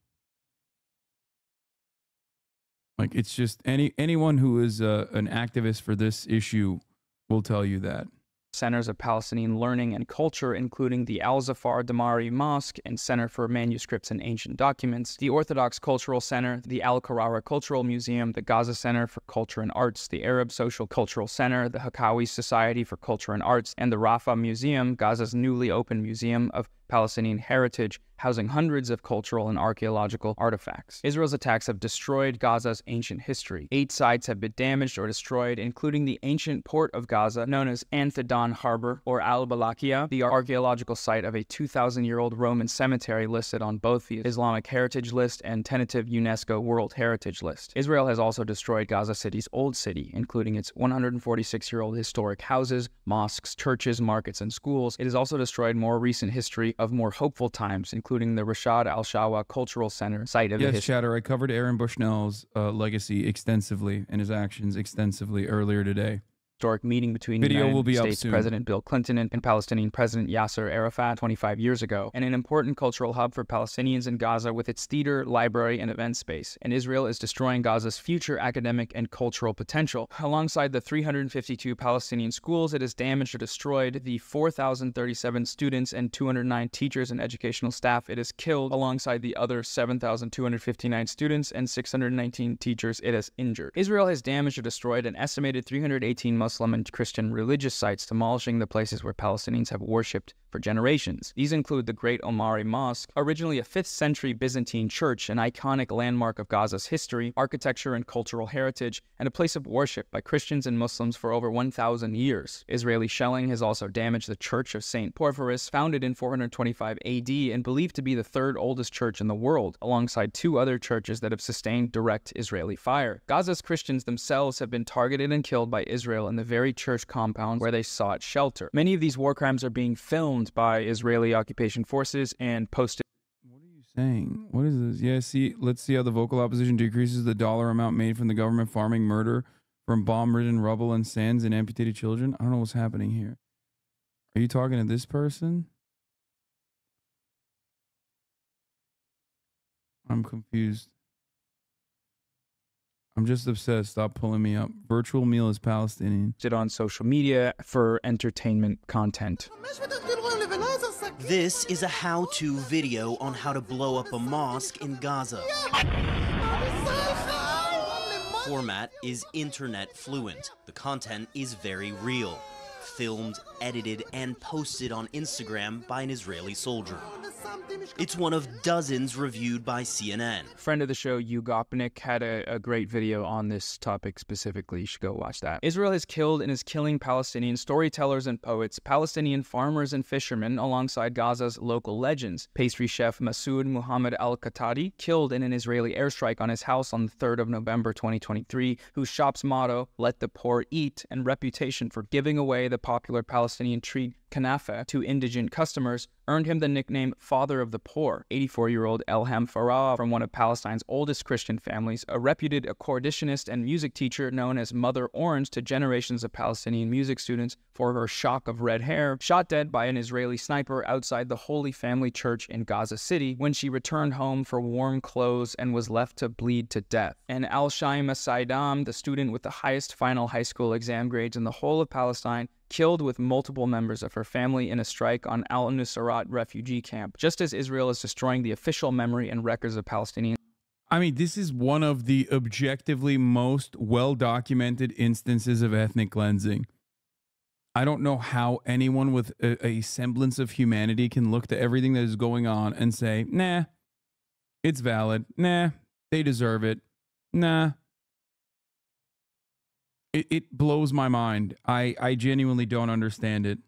Like, it's just anyone who is an activist for this issue will tell you that. Centers of Palestinian learning and culture, including the Al-Zafar Damari Mosque and Center for Manuscripts and Ancient Documents, the Orthodox Cultural Center, the Al-Karara Cultural Museum, the Gaza Center for Culture and Arts, the Arab Social Cultural Center, the Hakawi Society for Culture and Arts, and the Rafah Museum, Gaza's newly opened museum of Palestinian heritage, housing hundreds of cultural and archaeological artifacts. Israel's attacks have destroyed Gaza's ancient history. 8 sites have been damaged or destroyed, including the ancient port of Gaza, known as Anthedon Harbor, or Al-Balakia, the archaeological site of a 2,000-year-old Roman cemetery listed on both the Islamic Heritage List and tentative UNESCO World Heritage List. Israel has also destroyed Gaza City's old city, including its 146-year-old historic houses, mosques, churches, markets, and schools. It has also destroyed more recent history of more hopeful times, including the Rashad Al-Shawa Cultural Center, site of the history. Yes, Chatter, I covered Aaron Bushnell's legacy extensively and his actions extensively earlier today. Historic meeting between Video will United be up States soon. President Bill Clinton and Palestinian President Yasser Arafat 25 years ago, and an important cultural hub for Palestinians in Gaza with its theater, library, and event space. And Israel is destroying Gaza's future academic and cultural potential. Alongside the 352 Palestinian schools, it has damaged or destroyed the 4,037 students and 209 teachers and educational staff it has killed, alongside the other 7,259 students and 619 teachers it has injured. Israel has damaged or destroyed an estimated 318 Muslim and Christian religious sites, demolishing the places where Palestinians have worshipped for for generations. These include the Great Omari Mosque, originally a 5th century Byzantine church, an iconic landmark of Gaza's history, architecture, and cultural heritage, and a place of worship by Christians and Muslims for over 1,000 years. Israeli shelling has also damaged the Church of St. Porphyrius, founded in 425 AD and believed to be the 3rd oldest church in the world, alongside 2 other churches that have sustained direct Israeli fire. Gaza's Christians themselves have been targeted and killed by Israel in the very church compounds where they sought shelter. Many of these war crimes are being filmed by Israeli occupation forces and posted. What are you saying? What is this? Yeah, see, let's see how the vocal opposition decreases the dollar amount made from the government farming murder from bomb-ridden rubble and sands and amputated children. I don't know what's happening here. Are you talking to this person? I'm confused. I'm just obsessed. Stop pulling me up. Virtual meal is Palestinian. On social media for entertainment content. This is a how-to video on how to blow up a mosque in Gaza. Format is internet fluent. The content is very real. Filmed, edited, and posted on Instagram by an Israeli soldier. It's one of dozens reviewed by CNN. Friend of the show, Ugopnik, had a great video on this topic specifically. You should go watch that. Israel has killed and is killing Palestinian storytellers and poets, Palestinian farmers and fishermen, alongside Gaza's local legends. Pastry chef Masoud Muhammad al-Qahtadi, killed in an Israeli airstrike on his house on the 3rd of November 2023, whose shop's motto, "Let the poor eat," and reputation for giving away the popular Palestinian treat kanafa to indigent customers, earned him the nickname Father of the Poor. 84-year-old Elham Farah, from one of Palestine's oldest Christian families, a reputed accorditionist and music teacher known as Mother Orange to generations of Palestinian music students for her shock of red hair, shot dead by an Israeli sniper outside the Holy Family Church in Gaza City when she returned home for warm clothes and was left to bleed to death. And Al-Shaima Saidam, the student with the highest final high school exam grades in the whole of Palestine, killed with multiple members of her family in a strike on Al-Nusrat refugee camp, just as Israel is destroying the official memory and records of Palestinians. I mean, this is one of the objectively most well-documented instances of ethnic cleansing. I don't know how anyone with a semblance of humanity can look to everything that is going on and say, nah, it's valid. Nah, they deserve it. Nah. It blows my mind. I genuinely don't understand it.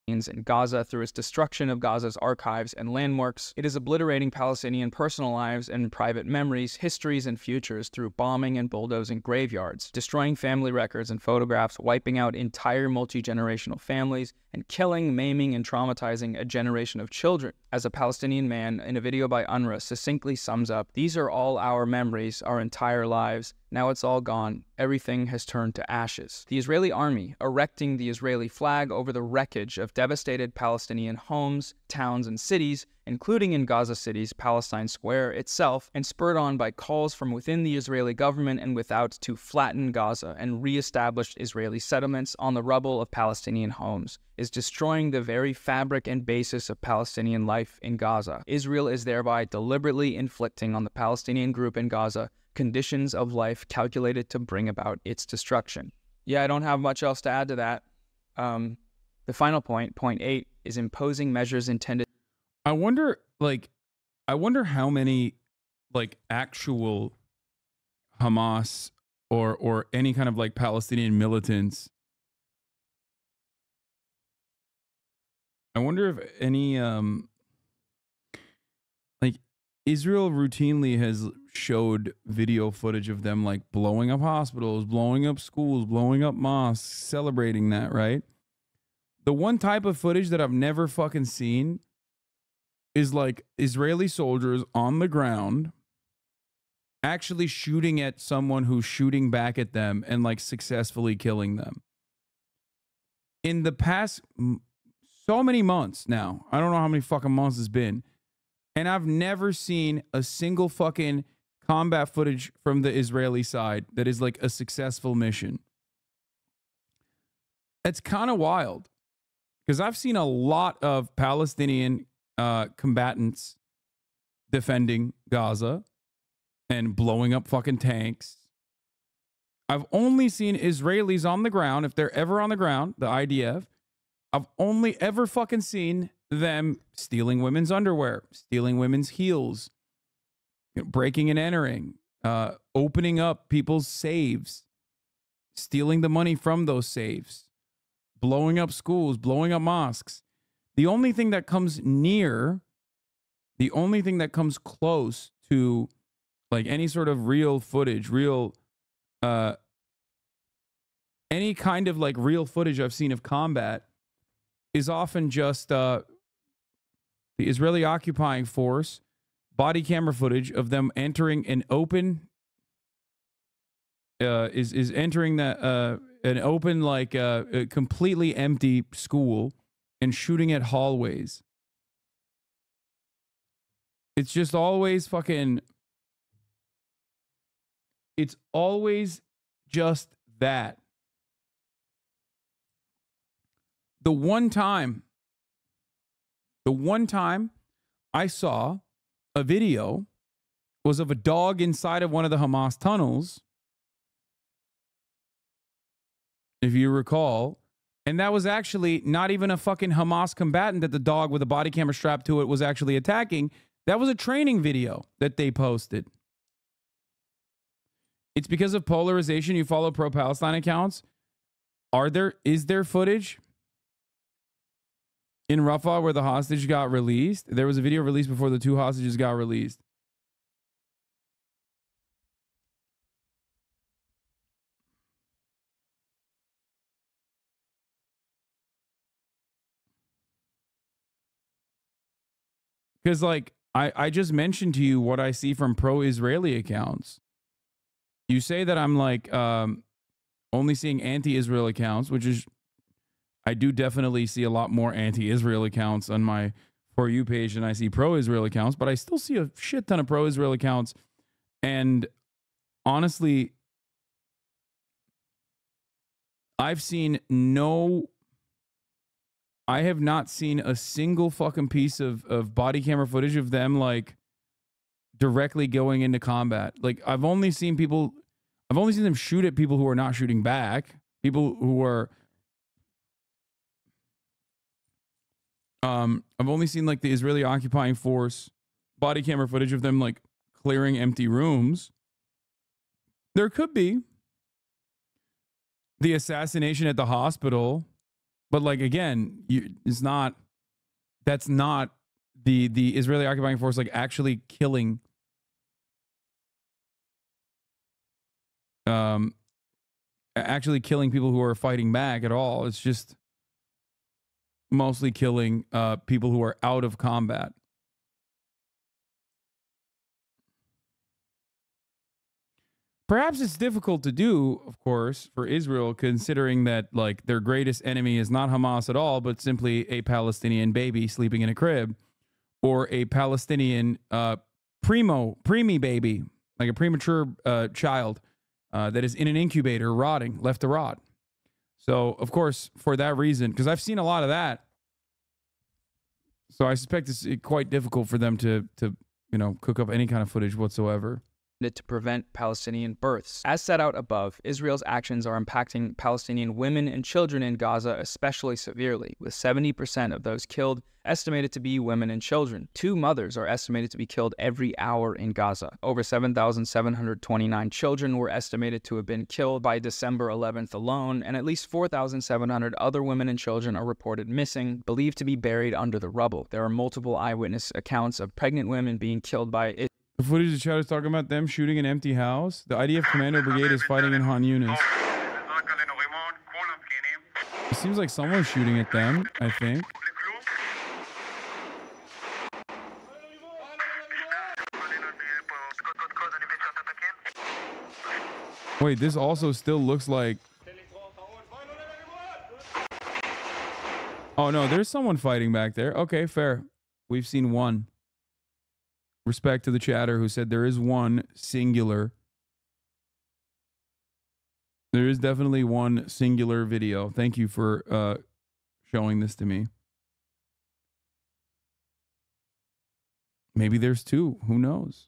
In Gaza through its destruction of Gaza's archives and landmarks. It is obliterating Palestinian personal lives and private memories, histories, and futures through bombing and bulldozing graveyards, destroying family records and photographs, wiping out entire multi-generational families, and killing, maiming, and traumatizing a generation of children. As a Palestinian man in a video by UNRWA succinctly sums up, these are all our memories, our entire lives. Now it's all gone. Everything has turned to ashes. The Israeli army erecting the Israeli flag over the wreckage of devastated Palestinian homes, towns, and cities, including in Gaza City's Palestine Square itself, and spurred on by calls from within the Israeli government and without to flatten Gaza and re-establish Israeli settlements on the rubble of Palestinian homes, is destroying the very fabric and basis of Palestinian life in Gaza. Israel is thereby deliberately inflicting on the Palestinian group in Gaza conditions of life calculated to bring about its destruction. Yeah, I don't have much else to add to that. The final point, point 8, is imposing measures intended. I wonder how many, actual Hamas or any kind of, Palestinian militants. I wonder if any, Israel routinely has showed video footage of them, blowing up hospitals, blowing up schools, blowing up mosques, celebrating that, right? The one type of footage that I've never fucking seen is Israeli soldiers on the ground actually shooting at someone who's shooting back at them and successfully killing them. In the past so many months now, I don't know how many fucking months it's been, and I've never seen a single fucking combat footage from the Israeli side that is a successful mission. It's kind of wild because I've seen a lot of Palestinian combatants defending Gaza and blowing up fucking tanks. I've only seen Israelis on the ground, if they're ever on the ground, the IDF, I've only ever fucking seen them stealing women's underwear, stealing women's heels, breaking and entering, opening up people's safes, stealing the money from those safes, blowing up schools, blowing up mosques. The only thing that comes near, the only thing that comes close to like any sort of real footage, any kind of like real footage I've seen of combat is often just the Israeli occupying force body camera footage of them entering an open is entering an open like a completely empty school and shooting at hallways. It's just always fucking, it's always just that. The one time I saw a video was of a dog inside of one of the Hamas tunnels, if you recall, and that was actually not even a fucking Hamas combatant that the dog with a body camera strapped to it was actually attacking. That was a training video that they posted. It's because of polarization. You follow pro-Palestine accounts. Is there footage in Rafah where the hostage got released? There was a video released before the 2 hostages got released. Because, like, I just mentioned to you what I see from pro-Israeli accounts. You say that I'm, like, only seeing anti-Israel accounts, which is, I do definitely see a lot more anti-Israel accounts on my For You page than I see pro-Israel accounts, but I still see a shit ton of pro-Israel accounts. And honestly, I have not seen a single fucking piece of body camera footage of them like directly going into combat. Like I've only seen them shoot at people who are not shooting back. People who are I've only seen like the Israeli occupying force body camera footage of them like clearing empty rooms. There could be the assassination at the hospital. But like again, that's not the Israeli occupying force like actually killing people who are fighting back at all. It's just mostly killing people who are out of combat. Perhaps it's difficult to do, of course, for Israel, considering that like their greatest enemy is not Hamas at all, but simply a Palestinian baby sleeping in a crib, or a Palestinian preemie baby, like a premature child that is in an incubator, rotting, left to rot. So, of course, for that reason, because I've seen a lot of that, so I suspect it's quite difficult for them to cook up any kind of footage whatsoever. To prevent Palestinian births. As set out above, Israel's actions are impacting Palestinian women and children in Gaza especially severely, with 70% of those killed estimated to be women and children. 2 mothers are estimated to be killed every hour in Gaza. Over 7,729 children were estimated to have been killed by December 11th alone, and at least 4,700 other women and children are reported missing, believed to be buried under the rubble. There are multiple eyewitness accounts of pregnant women being killed by the footage the chat is talking about them shooting an empty house. The IDF Commando Brigade is fighting in Han Yunis. It seems like someone's shooting at them, I think. Wait, this also still looks like... Oh no, there's someone fighting back there. Okay, fair. We've seen one. Respect to the chatter who said there is one singular. There is definitely one singular video. Thank you for showing this to me. Maybe there's 2. Who knows?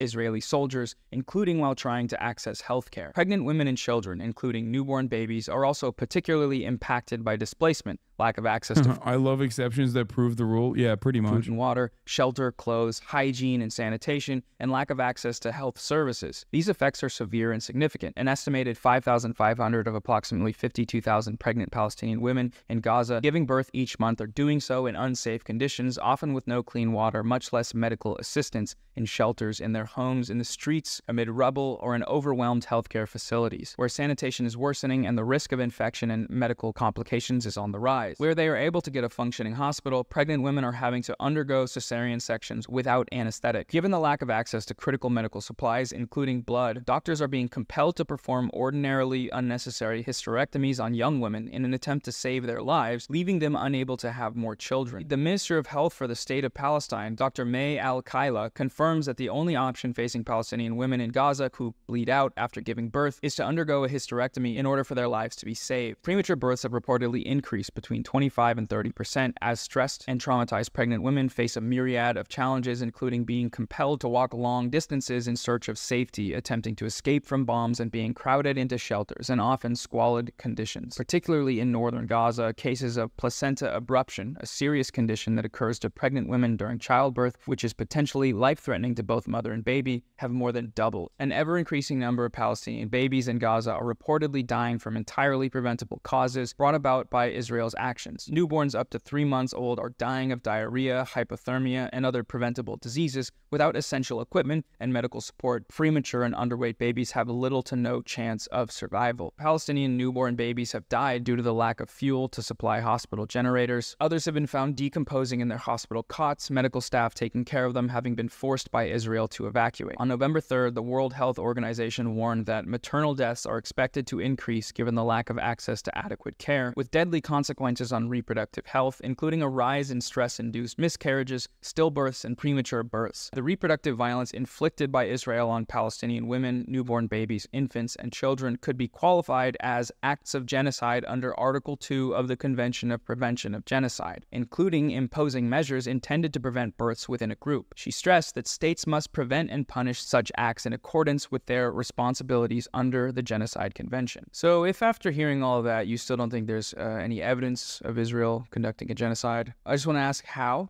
Israeli soldiers, including while trying to access health care. Pregnant women and children, including newborn babies, are also particularly impacted by displacement, lack of access to I love exceptions that prove the rule. Yeah, pretty much. food and water, shelter, clothes, hygiene and sanitation, and lack of access to health services. These effects are severe and significant. An estimated 5,500 of approximately 52,000 pregnant Palestinian women in Gaza giving birth each month are doing so in unsafe conditions, often with no clean water, much less medical assistance, in shelters, in their homes, in the streets, amid rubble, or in overwhelmed healthcare facilities, where sanitation is worsening and the risk of infection and medical complications is on the rise. Where they are able to get a functioning hospital, pregnant women are having to undergo cesarean sections without anesthetic. Given the lack of access to critical medical supplies, including blood, doctors are being compelled to perform ordinarily unnecessary hysterectomies on young women in an attempt to save their lives, leaving them unable to have more children. The Minister of Health for the State of Palestine, Dr. May Al-Kaila, confirms that the only option facing Palestinian women in Gaza who bleed out after giving birth is to undergo a hysterectomy in order for their lives to be saved. Premature births have reportedly increased between 25 and 30% as stressed and traumatized pregnant women face a myriad of challenges, including being compelled to walk long distances in search of safety, attempting to escape from bombs, and being crowded into shelters and often squalid conditions. Particularly in northern Gaza, cases of placenta abruption, a serious condition that occurs to pregnant women during childbirth, which is potentially life-threatening to both mother and baby, have more than doubled. An ever-increasing number of Palestinian babies in Gaza are reportedly dying from entirely preventable causes brought about by Israel's actions. Newborns up to 3 months old are dying of diarrhea, hypothermia, and other preventable diseases without essential equipment and medical support. Premature and underweight babies have little to no chance of survival. Palestinian newborn babies have died due to the lack of fuel to supply hospital generators. Others have been found decomposing in their hospital cots, medical staff taking care of them having been forced by Israel to evacuate. On November 3rd, the World Health Organization warned that maternal deaths are expected to increase given the lack of access to adequate care, with deadly consequences on reproductive health, including a rise in stress-induced miscarriages, stillbirths, and premature births. The reproductive violence inflicted by Israel on Palestinian women, newborn babies, infants, and children could be qualified as acts of genocide under Article 2 of the Convention of Prevention of Genocide, including imposing measures intended to prevent births within a group. She stressed that states must prevent and punish such acts in accordance with their responsibilities under the Genocide Convention. So if after hearing all of that, you still don't think there's any evidence of Israel conducting a genocide, I just want to ask how?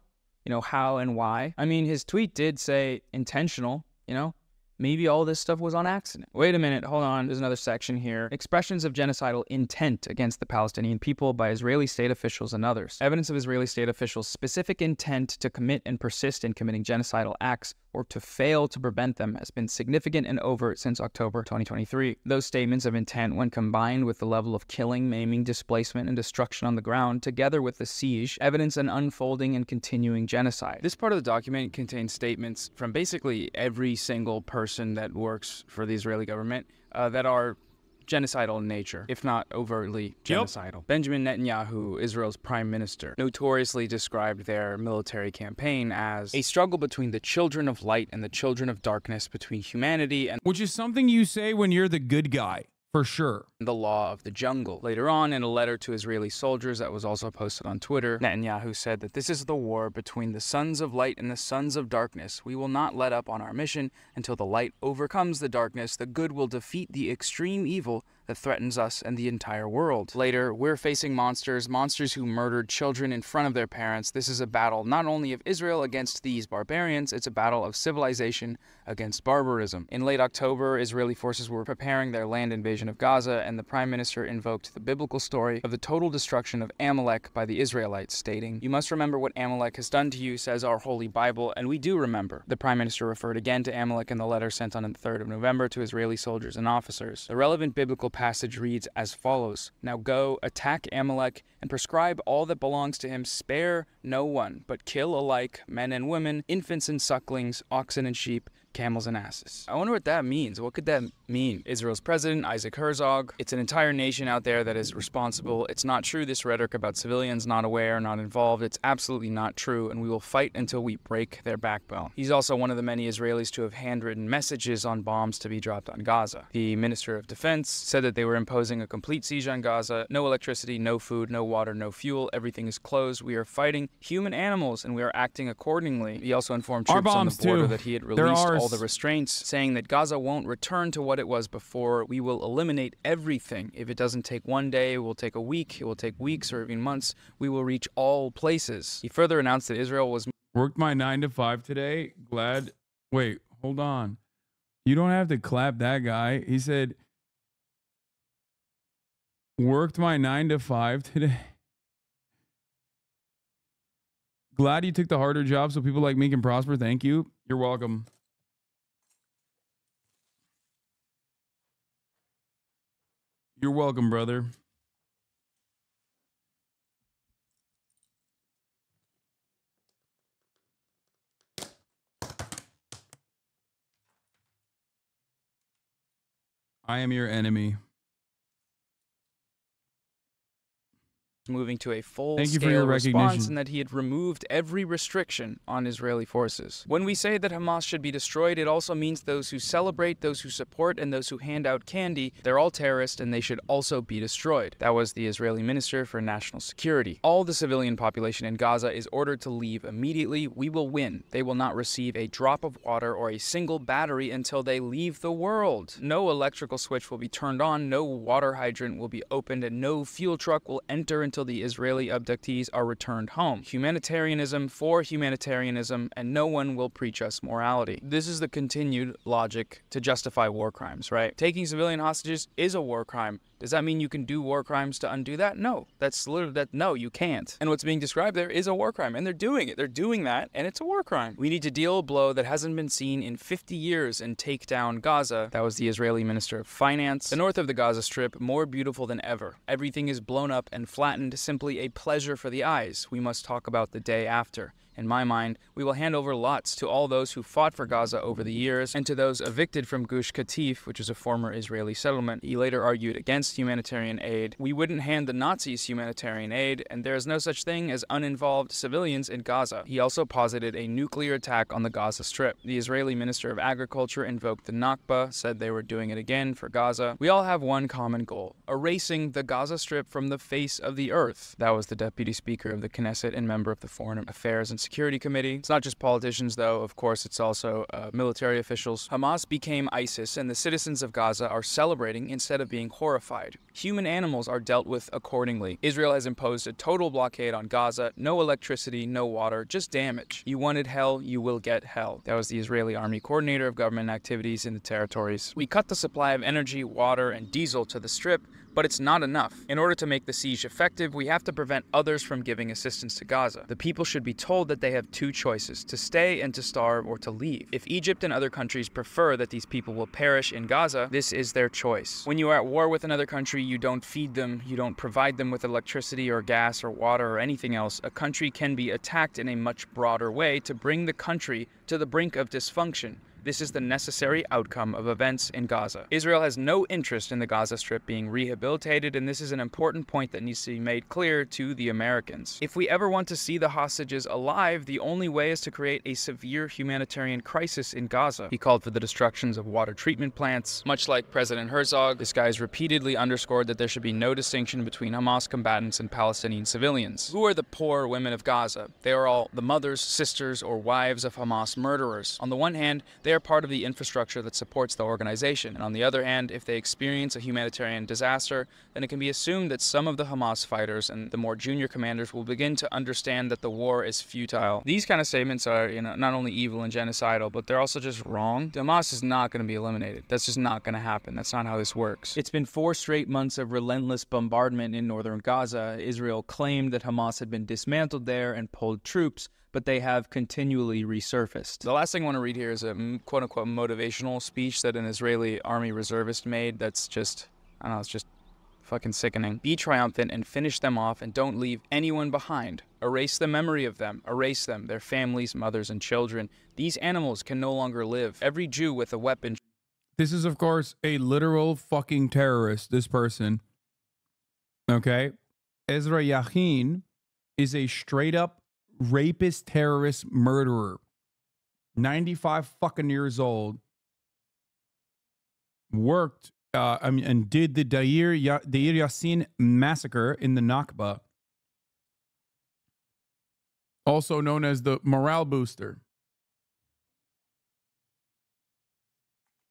How and why? I mean, his tweet did say intentional, Maybe all this stuff was on accident. Wait a minute, hold on, there's another section here. Expressions of genocidal intent against the Palestinian people by Israeli state officials and others. Evidence of Israeli state officials' specific intent to commit and persist in committing genocidal acts or to fail to prevent them has been significant and overt since October 2023. Those statements of intent, when combined with the level of killing, maiming, displacement, and destruction on the ground, together with the siege, evidence an unfolding and continuing genocide. This part of the document contains statements from basically every single person that works for the Israeli government that are genocidal in nature, if not overtly genocidal. Yep. Benjamin Netanyahu, Israel's prime minister, notoriously described their military campaign as a struggle between the children of light and the children of darkness, between humanity and... Which is something you say when you're the good guy. For sure. The law of the jungle. Later on, in a letter to Israeli soldiers that was also posted on Twitter, Netanyahu said that this is the war between the sons of light and the sons of darkness. We will not let up on our mission until the light overcomes the darkness. The good will defeat the extreme evil that threatens us and the entire world. Later, we're facing monsters who murdered children in front of their parents. This is a battle not only of Israel against these barbarians, it's a battle of civilization against barbarism. In late October, Israeli forces were preparing their land invasion of Gaza, and the Prime Minister invoked the biblical story of the total destruction of Amalek by the Israelites, stating, "You must remember what Amalek has done to you, says our Holy Bible, and we do remember." The Prime Minister referred again to Amalek in the letter sent on the 3rd of November to Israeli soldiers and officers. The relevant biblical passage reads as follows: "Now go, attack Amalek, and prescribe all that belongs to him. Spare no one, but kill alike men and women, infants and sucklings, oxen and sheep, camels and asses." I wonder what that means. What could that mean? Israel's president, Isaac Herzog, it's an entire nation out there that is responsible. It's not true, this rhetoric about civilians not aware, not involved. It's absolutely not true, and we will fight until we break their backbone. He's also one of the many Israelis to have handwritten messages on bombs to be dropped on Gaza. The Minister of Defense said that they were imposing a complete siege on Gaza. No electricity, no food, no water, no fuel. Everything is closed. We are fighting human animals, and we are acting accordingly. He also informed troops on the border that he had released all all the restraints, saying that Gaza won't return to what it was before. We will eliminate everything. If it doesn't take one day, it will take a week, it will take weeks or even months. We will reach all places. He further announced that Israel was... Worked my 9 to 5 today. Glad. Wait, hold on. You don't have to clap that guy. He said, worked my 9 to 5 today. Glad you took the harder job so people like me can prosper. Thank you. You're welcome. You're welcome, brother. I am your enemy. Moving to a full-scale response, and that he had removed every restriction on Israeli forces. When we say that Hamas should be destroyed, it also means those who celebrate, those who support, and those who hand out candy, they're all terrorists and they should also be destroyed. That was the Israeli Minister for National Security. All the civilian population in Gaza is ordered to leave immediately. We will win. They will not receive a drop of water or a single battery until they leave the world. No electrical switch will be turned on, no water hydrant will be opened, and no fuel truck will enter until the Israeli abductees are returned home. Humanitarianism for humanitarianism, and no one will preach us morality. This is the continued logic to justify war crimes, right? Taking civilian hostages is a war crime. Does that mean you can do war crimes to undo that? No. That's literally that. No, you can't. And what's being described there is a war crime, and they're doing it. They're doing that, and it's a war crime. We need to deal a blow that hasn't been seen in 50 years and take down Gaza. That was the Israeli Minister of Finance. The north of the Gaza Strip, more beautiful than ever. Everything is blown up and flattened, simply a pleasure for the eyes. We must talk about the day after. In my mind, we will hand over lots to all those who fought for Gaza over the years, and to those evicted from Gush Katif, which is a former Israeli settlement. He later argued against humanitarian aid. We wouldn't hand the Nazis humanitarian aid, and there is no such thing as uninvolved civilians in Gaza. He also posited a nuclear attack on the Gaza Strip. The Israeli Minister of Agriculture invoked the Nakba, said they were doing it again for Gaza. We all have one common goal: erasing the Gaza Strip from the face of the earth. That was the Deputy Speaker of the Knesset and member of the Foreign Affairs and Security Committee. It's not just politicians, though. Of course, it's also military officials. Hamas became ISIS, and the citizens of Gaza are celebrating instead of being horrified. Human animals are dealt with accordingly. Israel has imposed a total blockade on Gaza. No electricity, no water, just damage. You wanted hell, you will get hell. That was the Israeli Army Coordinator of Government Activities in the territories. We cut the supply of energy, water, and diesel to the Strip, but it's not enough. In order to make the siege effective, we have to prevent others from giving assistance to Gaza. The people should be told that they have two choices: to stay and to starve, or to leave. If Egypt and other countries prefer that these people will perish in Gaza, this is their choice. When you are at war with another country, you don't feed them, you don't provide them with electricity or gas or water or anything else. A country can be attacked in a much broader way to bring the country to the brink of dysfunction. This is the necessary outcome of events in Gaza. Israel has no interest in the Gaza Strip being rehabilitated, and this is an important point that needs to be made clear to the Americans. If we ever want to see the hostages alive, the only way is to create a severe humanitarian crisis in Gaza. He called for the destructions of water treatment plants. Much like President Herzog, this guy has repeatedly underscored that there should be no distinction between Hamas combatants and Palestinian civilians. Who are the poor women of Gaza? They are all the mothers, sisters, or wives of Hamas murderers. On the one hand, they are part of the infrastructure that supports the organization, and on the other hand, if they experience a humanitarian disaster, then it can be assumed that some of the Hamas fighters and the more junior commanders will begin to understand that the war is futile. These kind of statements are, not only evil and genocidal, but they're also just wrong. Hamas is not going to be eliminated. That's just not going to happen. That's not how this works. It's been 4 straight months of relentless bombardment in northern Gaza. Israel claimed that Hamas had been dismantled there and pulled troops, but they have continually resurfaced. The last thing I want to read here is a quote-unquote motivational speech that an Israeli army reservist made that's just, I don't know, it's just fucking sickening. Be triumphant and finish them off, and don't leave anyone behind. Erase the memory of them. Erase them, their families, mothers, and children. These animals can no longer live. Every Jew with a weapon... This is, of course, a literal fucking terrorist, this person. Okay? Ezra Yachin is a straight-up rapist, terrorist, murderer. 95 fucking years old. Worked and did the Deir Yassin massacre in the Nakba, also known as the morale booster.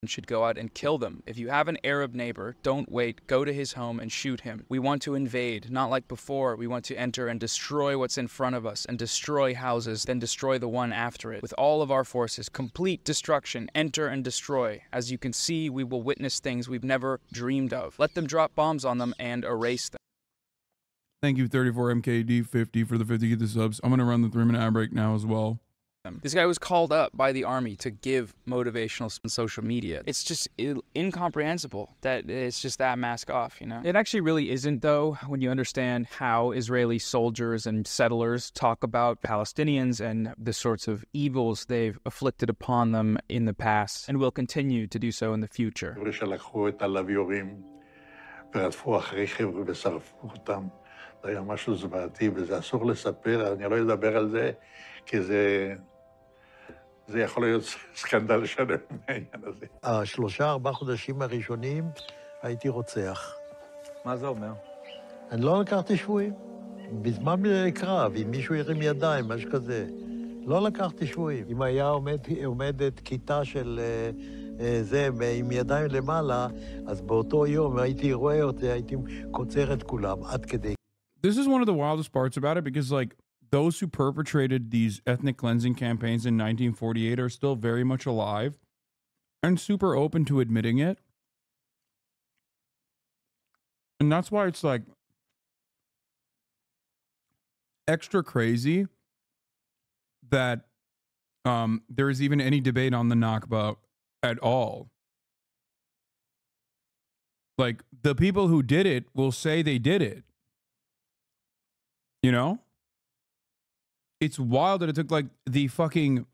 should go out and kill them. If you have an Arab neighbor, don't wait, go to his home and shoot him. We want to invade, not like before. We want to enter and destroy what's in front of us and destroy houses, then destroy the one after it. With all of our forces, complete destruction, enter and destroy. As you can see, we will witness things we've never dreamed of. Let them drop bombs on them and erase them. Thank you, 34MKD50 for the 50 the subs. I'm going to run the 3-minute ad break now as well. This guy was called up by the army to give motivational on social media. It's just incomprehensible that it's just that mask off, you know? It actually really isn't, though, when you understand how Israeli soldiers and settlers talk about Palestinians and the sorts of evils they've afflicted upon them in the past and will continue to do so in the future. זה היה משהו זוועתי, וזה אסור לספר, אני לא אדבר על זה, כי זה יכול להיות סקנדל שלם מהעניין הזה. 3-4 חודשים הראשונים הייתי רוצח. מה זה אומר? אני לא לקחתי שבויים. בזמן קרב, אם מישהו ירים ידיים, משהו כזה. לא לקחתי שבויים. אם היה עומדת כיתה של זה עם ידיים למעלה, אז באותו יום הייתי רואה אותי, הייתי קוצר את כולם, עד כדי. This is one of the wildest parts about it because, like, those who perpetrated these ethnic cleansing campaigns in 1948 are still very much alive and super open to admitting it. And that's why it's, like, extra crazy that there is even any debate on the Nakba at all. Like, the people who did it will say they did it. You know? It's wild that it took like the fucking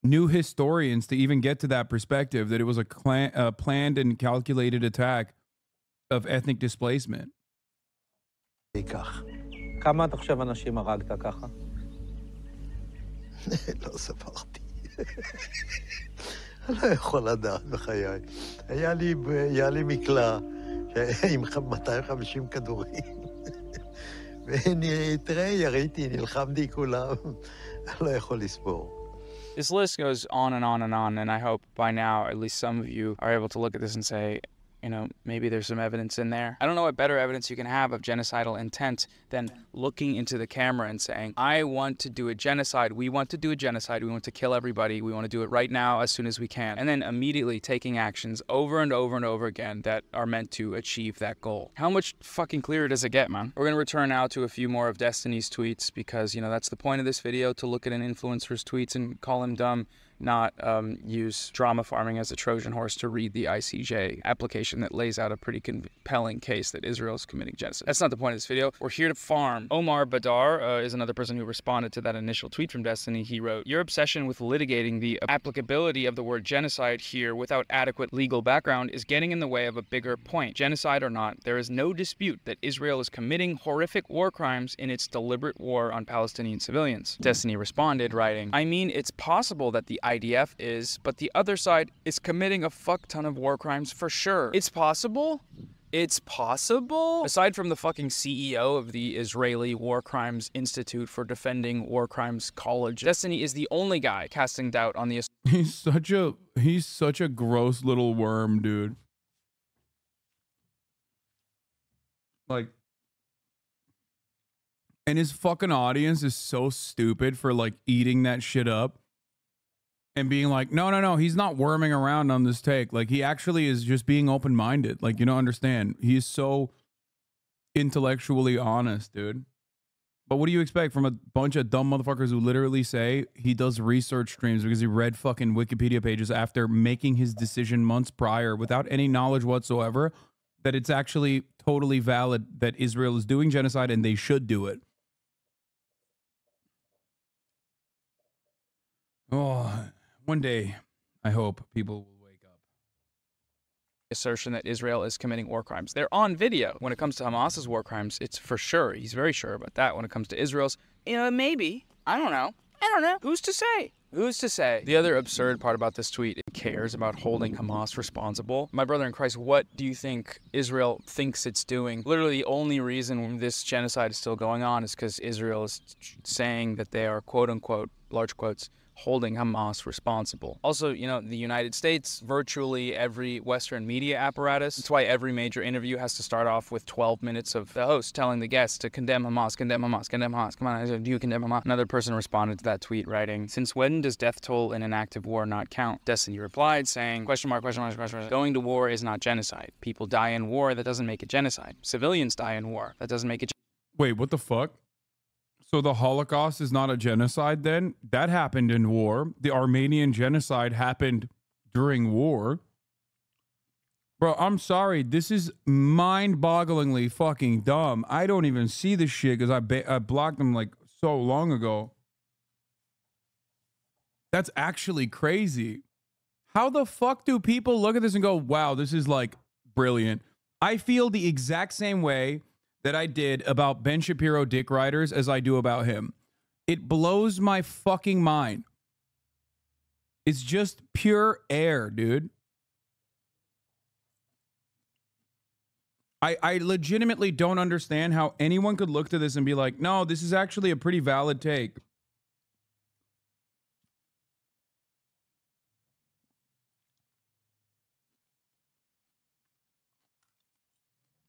new historians to even get to that perspective that it was a planned and calculated attack of ethnic displacement. כמה אתה חושב אנשים הרגת ככה? לא ספרתי. אני לא יכול לדעת בחיי. היה לי מקלע עם 250 כדורים. This list goes on and on and on, and I hope by now at least some of you are able to look at this and say, you know, maybe there's some evidence in there. I don't know what better evidence you can have of genocidal intent than looking into the camera and saying, I want to do a genocide. We want to do a genocide. We want to kill everybody. We want to do it right now as soon as we can. And then immediately taking actions over and over and over again that are meant to achieve that goal. How much fucking clearer does it get, man? We're going to return now to a few more of Destiny's tweets because, you know, that's the point of this video, to look at an influencer's tweets and call him dumb, not use drama farming as a Trojan horse to read the ICJ application that lays out a pretty compelling case that Israel is committing genocide. That's not the point of this video. We're here to farm. Omar Badar is another person who responded to that initial tweet from Destiny. He wrote, your obsession with litigating the applicability of the word genocide here without adequate legal background is getting in the way of a bigger point. Genocide or not, there is no dispute that Israel is committing horrific war crimes in its deliberate war on Palestinian civilians. Destiny responded, writing, I mean, it's possible that the IDF is, but the other side is committing a fuck ton of war crimes for sure. It's possible? It's possible? Aside from the fucking CEO of the Israeli War Crimes Institute for Defending War Crimes College, Destiny is the only guy casting doubt on the... He's such a gross little worm, dude. Like, and his fucking audience is so stupid for like eating that shit up. And being like, no, he's not worming around on this take. Like, he actually is just being open-minded. Like, you don't understand. He's so intellectually honest, dude. But what do you expect from a bunch of dumb motherfuckers who literally say he does research streams because he read fucking Wikipedia pages after making his decision months prior without any knowledge whatsoever that it's actually totally valid that Israel is doing genocide and they should do it? Oh... One day, I hope people will wake up. Assertion that Israel is committing war crimes. They're on video. When it comes to Hamas's war crimes, it's for sure. He's very sure about that. When it comes to Israel's, maybe. I don't know. Who's to say? Who's to say? The other absurd part about this tweet, it cares about holding Hamas responsible. My brother in Christ, what do you think Israel thinks it's doing? Literally, the only reason this genocide is still going on is because Israel is saying that they are, quote unquote, large quotes, holding Hamas responsible. Also, you know, the United States, virtually every Western media apparatus, that's why every major interview has to start off with 12 minutes of the host telling the guests to condemn Hamas, condemn Hamas, condemn Hamas. Come on, do you condemn Hamas? Another person responded to that tweet writing, "Since when does death toll in an active war not count?" Destiny replied saying, question mark, question mark, question mark. Going to war is not genocide. People die in war, that doesn't make it genocide. Civilians die in war, that doesn't make it Wait, what the fuck? So the Holocaust is not a genocide then? That happened in war. The Armenian genocide happened during war. Bro, I'm sorry. This is mind-bogglingly fucking dumb. I don't even see this shit because I blocked them like so long ago. That's actually crazy. How the fuck do people look at this and go, wow, this is like brilliant? I feel the exact same way that I did about Ben Shapiro dick riders as I do about him. It blows my fucking mind. It's just pure air, dude. I legitimately don't understand how anyone could look to this and be like, no, this is actually a pretty valid take.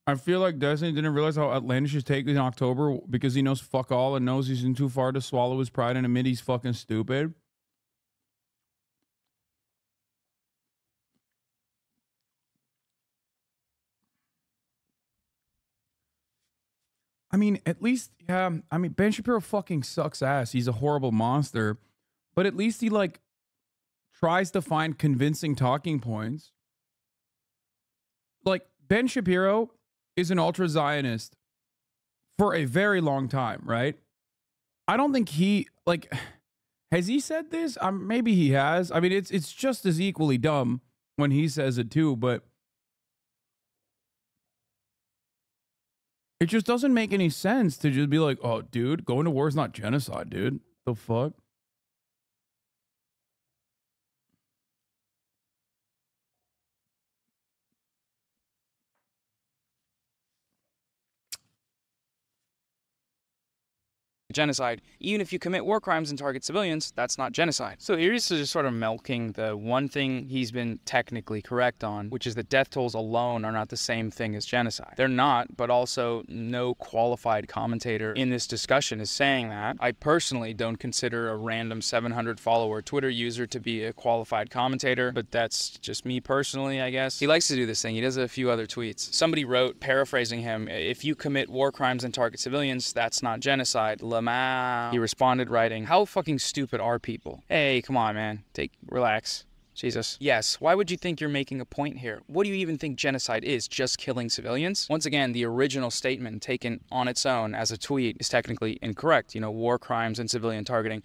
I feel like Destiny didn't realize how outlandish his take in October because he knows fuck all and knows he's in too far to swallow his pride and admit he's fucking stupid. I mean, at least, yeah, I mean, Ben Shapiro fucking sucks ass. He's a horrible monster. But at least he, like, tries to find convincing talking points. Like, Ben Shapiro is an ultra-Zionist for a very long time, right? I don't think he, like, has he said this? Maybe he has. I mean, it's just as equally dumb when he says it too, but it just doesn't make any sense to just be like, oh, dude, going to war is not genocide, dude. The fuck? genocide. Even if you commit war crimes and target civilians, that's not genocide. So he's just sort of milking the one thing he's been technically correct on, which is that death tolls alone are not the same thing as genocide. They're not, but also no qualified commentator in this discussion is saying that. I personally don't consider a random 700-follower Twitter user to be a qualified commentator, but that's just me personally, I guess. He likes to do this thing. He does a few other tweets. Somebody wrote, paraphrasing him, if you commit war crimes and target civilians, that's not genocide. He responded writing, how fucking stupid are people? Hey, come on, man. Relax. Jesus. Yes, why would you think you're making a point here? What do you even think genocide is? Just killing civilians? Once again, the original statement taken on its own as a tweet is technically incorrect. You know, war crimes and civilian targeting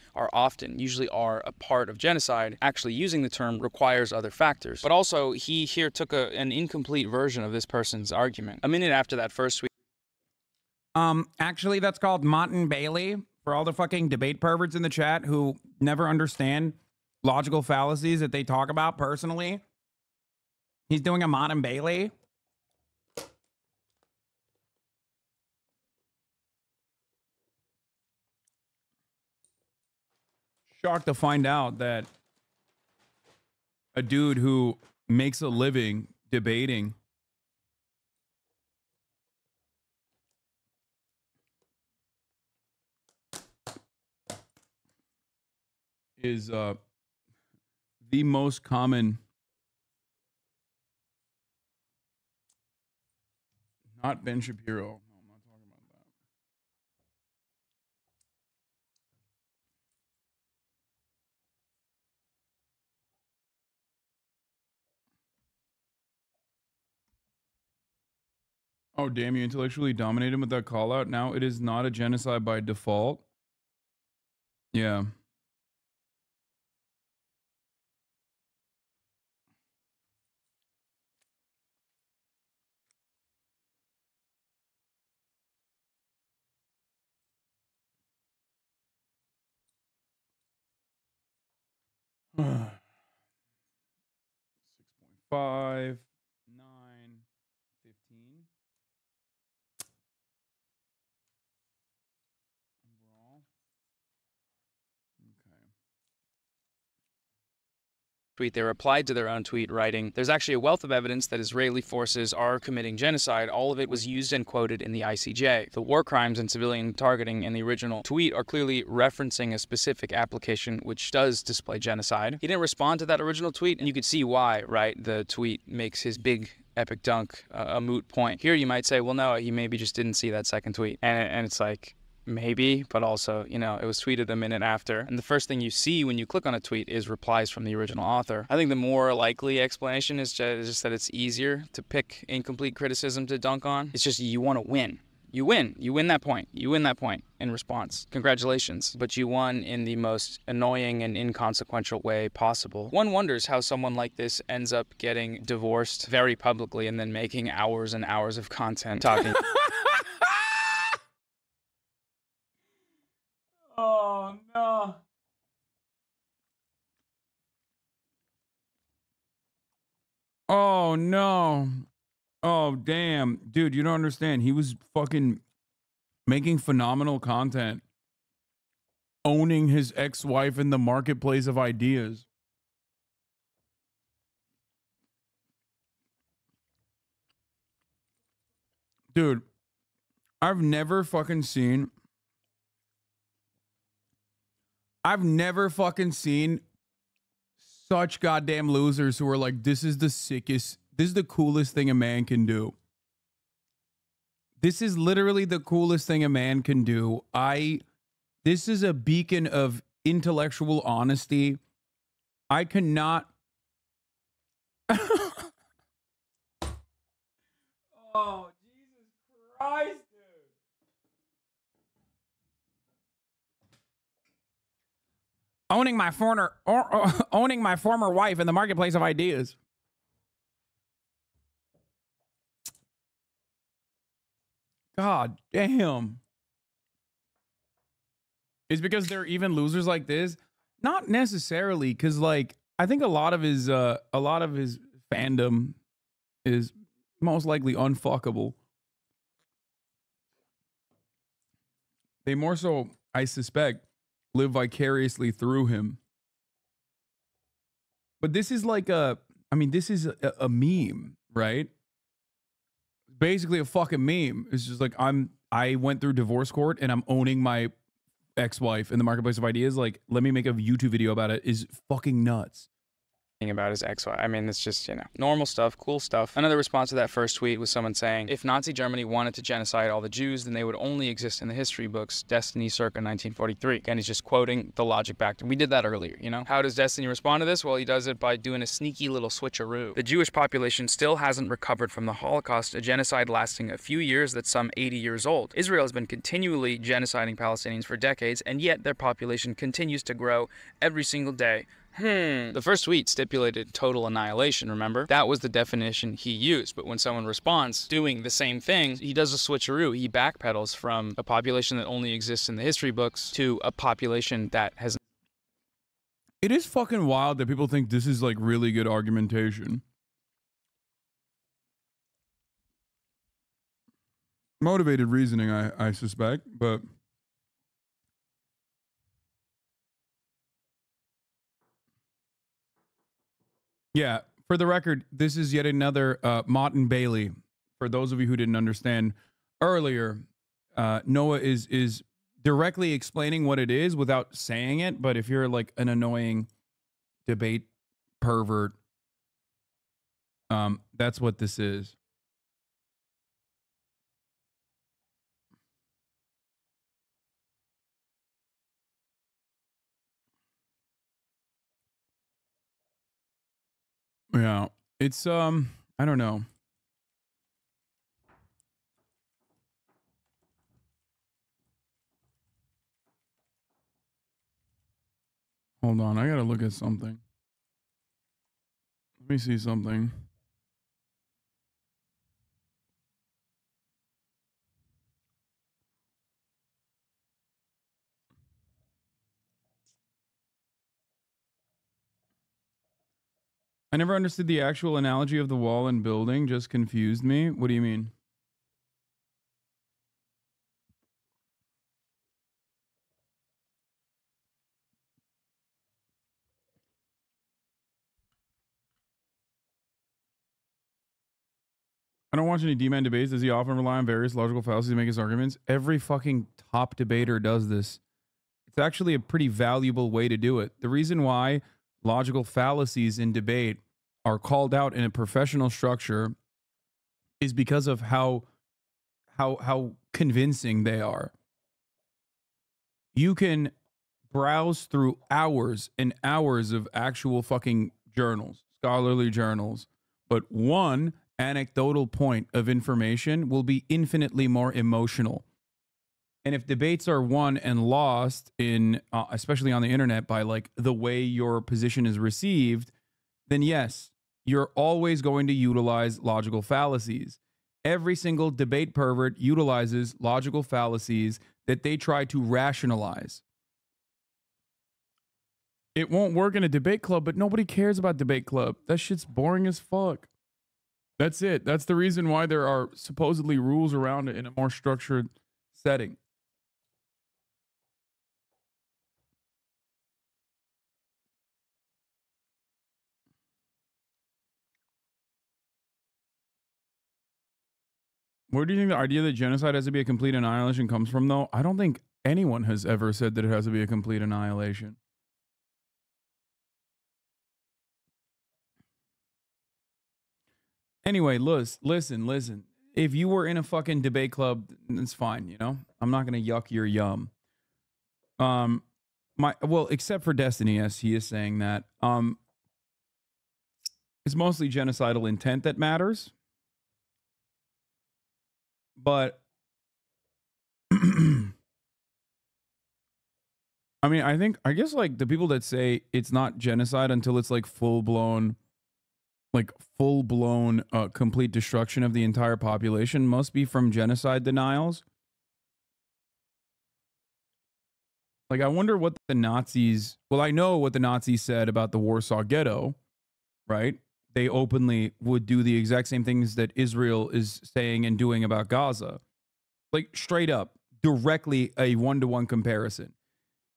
usually are a part of genocide. Actually using the term requires other factors. But also, he here took an incomplete version of this person's argument. A minute after that first tweet. Actually, that's called Mott and Bailey for all the fucking debate perverts in the chat who never understand logical fallacies that they talk about personally. He's doing a Mott and Bailey. Shocked to find out that a dude who makes a living debating is the most common, not Ben Shapiro. No, I'm not talking about that. Oh, damn, you intellectually dominated him with that call out. Now it is not a genocide by default. Yeah. Five, 9, 15. Overall. Okay. tweet, they replied to their own tweet writing, "There's actually a wealth of evidence that Israeli forces are committing genocide. All of it was used and quoted in the ICJ. The war crimes and civilian targeting in the original tweet are clearly referencing a specific application which does display genocide." He didn't respond to that original tweet, and you could see why, right? The tweet makes his big epic dunk a moot point. Here you might say, well, no, he maybe just didn't see that second tweet. And it's like, maybe, but also, you know, it was tweeted a minute after. And the first thing you see when you click on a tweet is replies from the original author. I think the more likely explanation is just that it's easier to pick incomplete criticism to dunk on. It's just you want to win. You win. You win that point. You win that point in response. Congratulations. But you won in the most annoying and inconsequential way possible. One wonders how someone like this ends up getting divorced very publicly and then making hours and hours of content talking. Oh, no. Oh, no. Oh, damn. Dude, you don't understand. He was fucking making phenomenal content, owning his ex-wife in the marketplace of ideas. Dude, I've never fucking seen such goddamn losers who are like, this is the coolest thing a man can do. This is literally the coolest thing a man can do. This is a beacon of intellectual honesty. I cannot. Oh, Jesus Christ. Owning my former wife in the marketplace of ideas. God damn. Is because there are even losers like this? Not necessarily, because like I think a lot of his fandom is most likely unfuckable. They more so, I suspect, live vicariously through him. But this is like this is a meme, right? Basically a fucking meme. It's just like I went through divorce court and I'm owning my ex-wife in the marketplace of ideas. Like, let me make a YouTube video about it is fucking nuts. About his ex-wife. I mean, it's just, you know, normal stuff, cool stuff. Another response to that first tweet was someone saying, if Nazi Germany wanted to genocide all the Jews, then they would only exist in the history books, Destiny circa 1943. Again, he's just quoting the logic back. We did that earlier, you know? How does Destiny respond to this? Well, he does it by doing a sneaky little switcheroo. The Jewish population still hasn't recovered from the Holocaust, a genocide lasting a few years that's some 80 years old. Israel has been continually genociding Palestinians for decades, and yet their population continues to grow every single day. The first tweet stipulated total annihilation, remember? That was the definition he used, but when someone responds doing the same thing, he does a switcheroo. He backpedals from a population that only exists in the history books to a population that has... It is fucking wild that people think this is like really good argumentation. Motivated reasoning, I suspect, but... Yeah, for the record, this is yet another Mott and Bailey. For those of you who didn't understand earlier, Noah is directly explaining what it is without saying it. But if you're like an annoying debate pervert, that's what this is. Yeah, it's I don't know. Hold on, I gotta look at something. Let me see something. I never understood the actual analogy of the wall and building, just confused me. What do you mean? I don't watch any D-Man debates. Does he often rely on various logical fallacies to make his arguments? Every fucking top debater does this. It's actually a pretty valuable way to do it. The reason why logical fallacies in debate are called out in a professional structure is because of how convincing they are. You can browse through hours and hours of actual fucking journals, scholarly journals, but one anecdotal point of information will be infinitely more emotional. And if debates are won and lost in, especially on the internet, by like the way your position is received, then yes, you're always going to utilize logical fallacies. Every single debate pervert utilizes logical fallacies that they try to rationalize. It won't work in a debate club, but nobody cares about debate club. That shit's boring as fuck. That's it. That's the reason why there are supposedly rules around it in a more structured setting. Where do you think the idea that genocide has to be a complete annihilation comes from, though? I don't think anyone has ever said that it has to be a complete annihilation. Anyway, listen. If you were in a fucking debate club, it's fine, you know? I'm not going to yuck your yum. Well, except for Destiny, yes, he is saying that. It's mostly genocidal intent that matters. But I mean, I guess like the people that say it's not genocide until it's like full-blown complete destruction of the entire population must be from genocide denials. Like, I wonder what the Nazis, well, I know what the Nazis said about the Warsaw Ghetto, right? They openly would do the exact same things that Israel is saying and doing about Gaza. Like, straight up, directly a one-to-one comparison.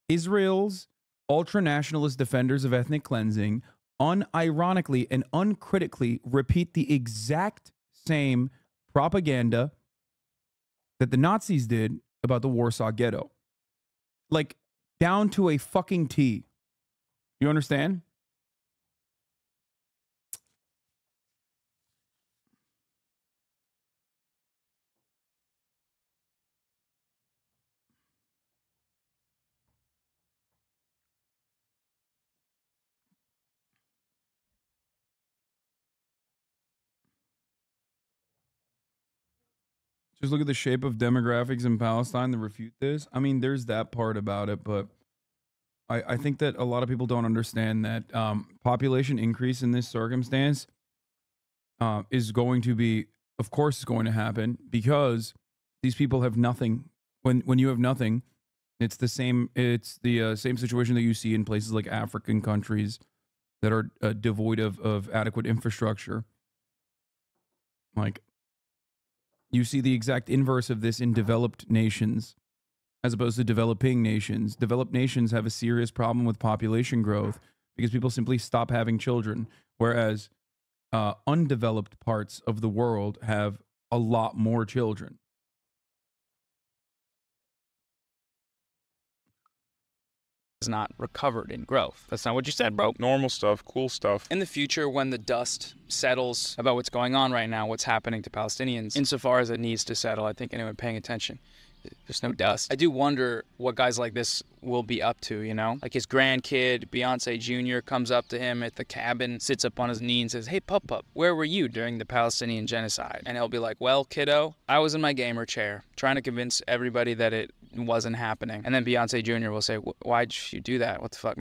Israel's ultra-nationalist defenders of ethnic cleansing unironically and uncritically repeat the exact same propaganda that the Nazis did about the Warsaw Ghetto. Like, down to a fucking T. You understand? Just look at the shape of demographics in Palestine that refute this. I mean, there's that part about it, but I think that a lot of people don't understand that population increase in this circumstance is going to be, of course, it's going to happen because these people have nothing. When you have nothing, it's the same. It's the same situation that you see in places like African countries that are devoid of adequate infrastructure. Like, you see the exact inverse of this in developed nations as opposed to developing nations. Developed nations have a serious problem with population growth because people simply stop having children, whereas undeveloped parts of the world have a lot more children. Is not recovered in growth. That's not what you said, bro. Normal stuff, cool stuff. In the future, when the dust settles about what's going on right now, what's happening to Palestinians, insofar as it needs to settle, I think anyone paying attention, there's no dust. I do wonder what guys like this will be up to, you know? Like his grandkid, Beyonce Jr., comes up to him at the cabin, sits up on his knee and says, "Hey, Pup, where were you during the Palestinian genocide?" And he'll be like, "Well, kiddo, I was in my gamer chair trying to convince everybody that it wasn't happening." And then Beyonce Jr. will say, "Why'd you do that? What the fuck?"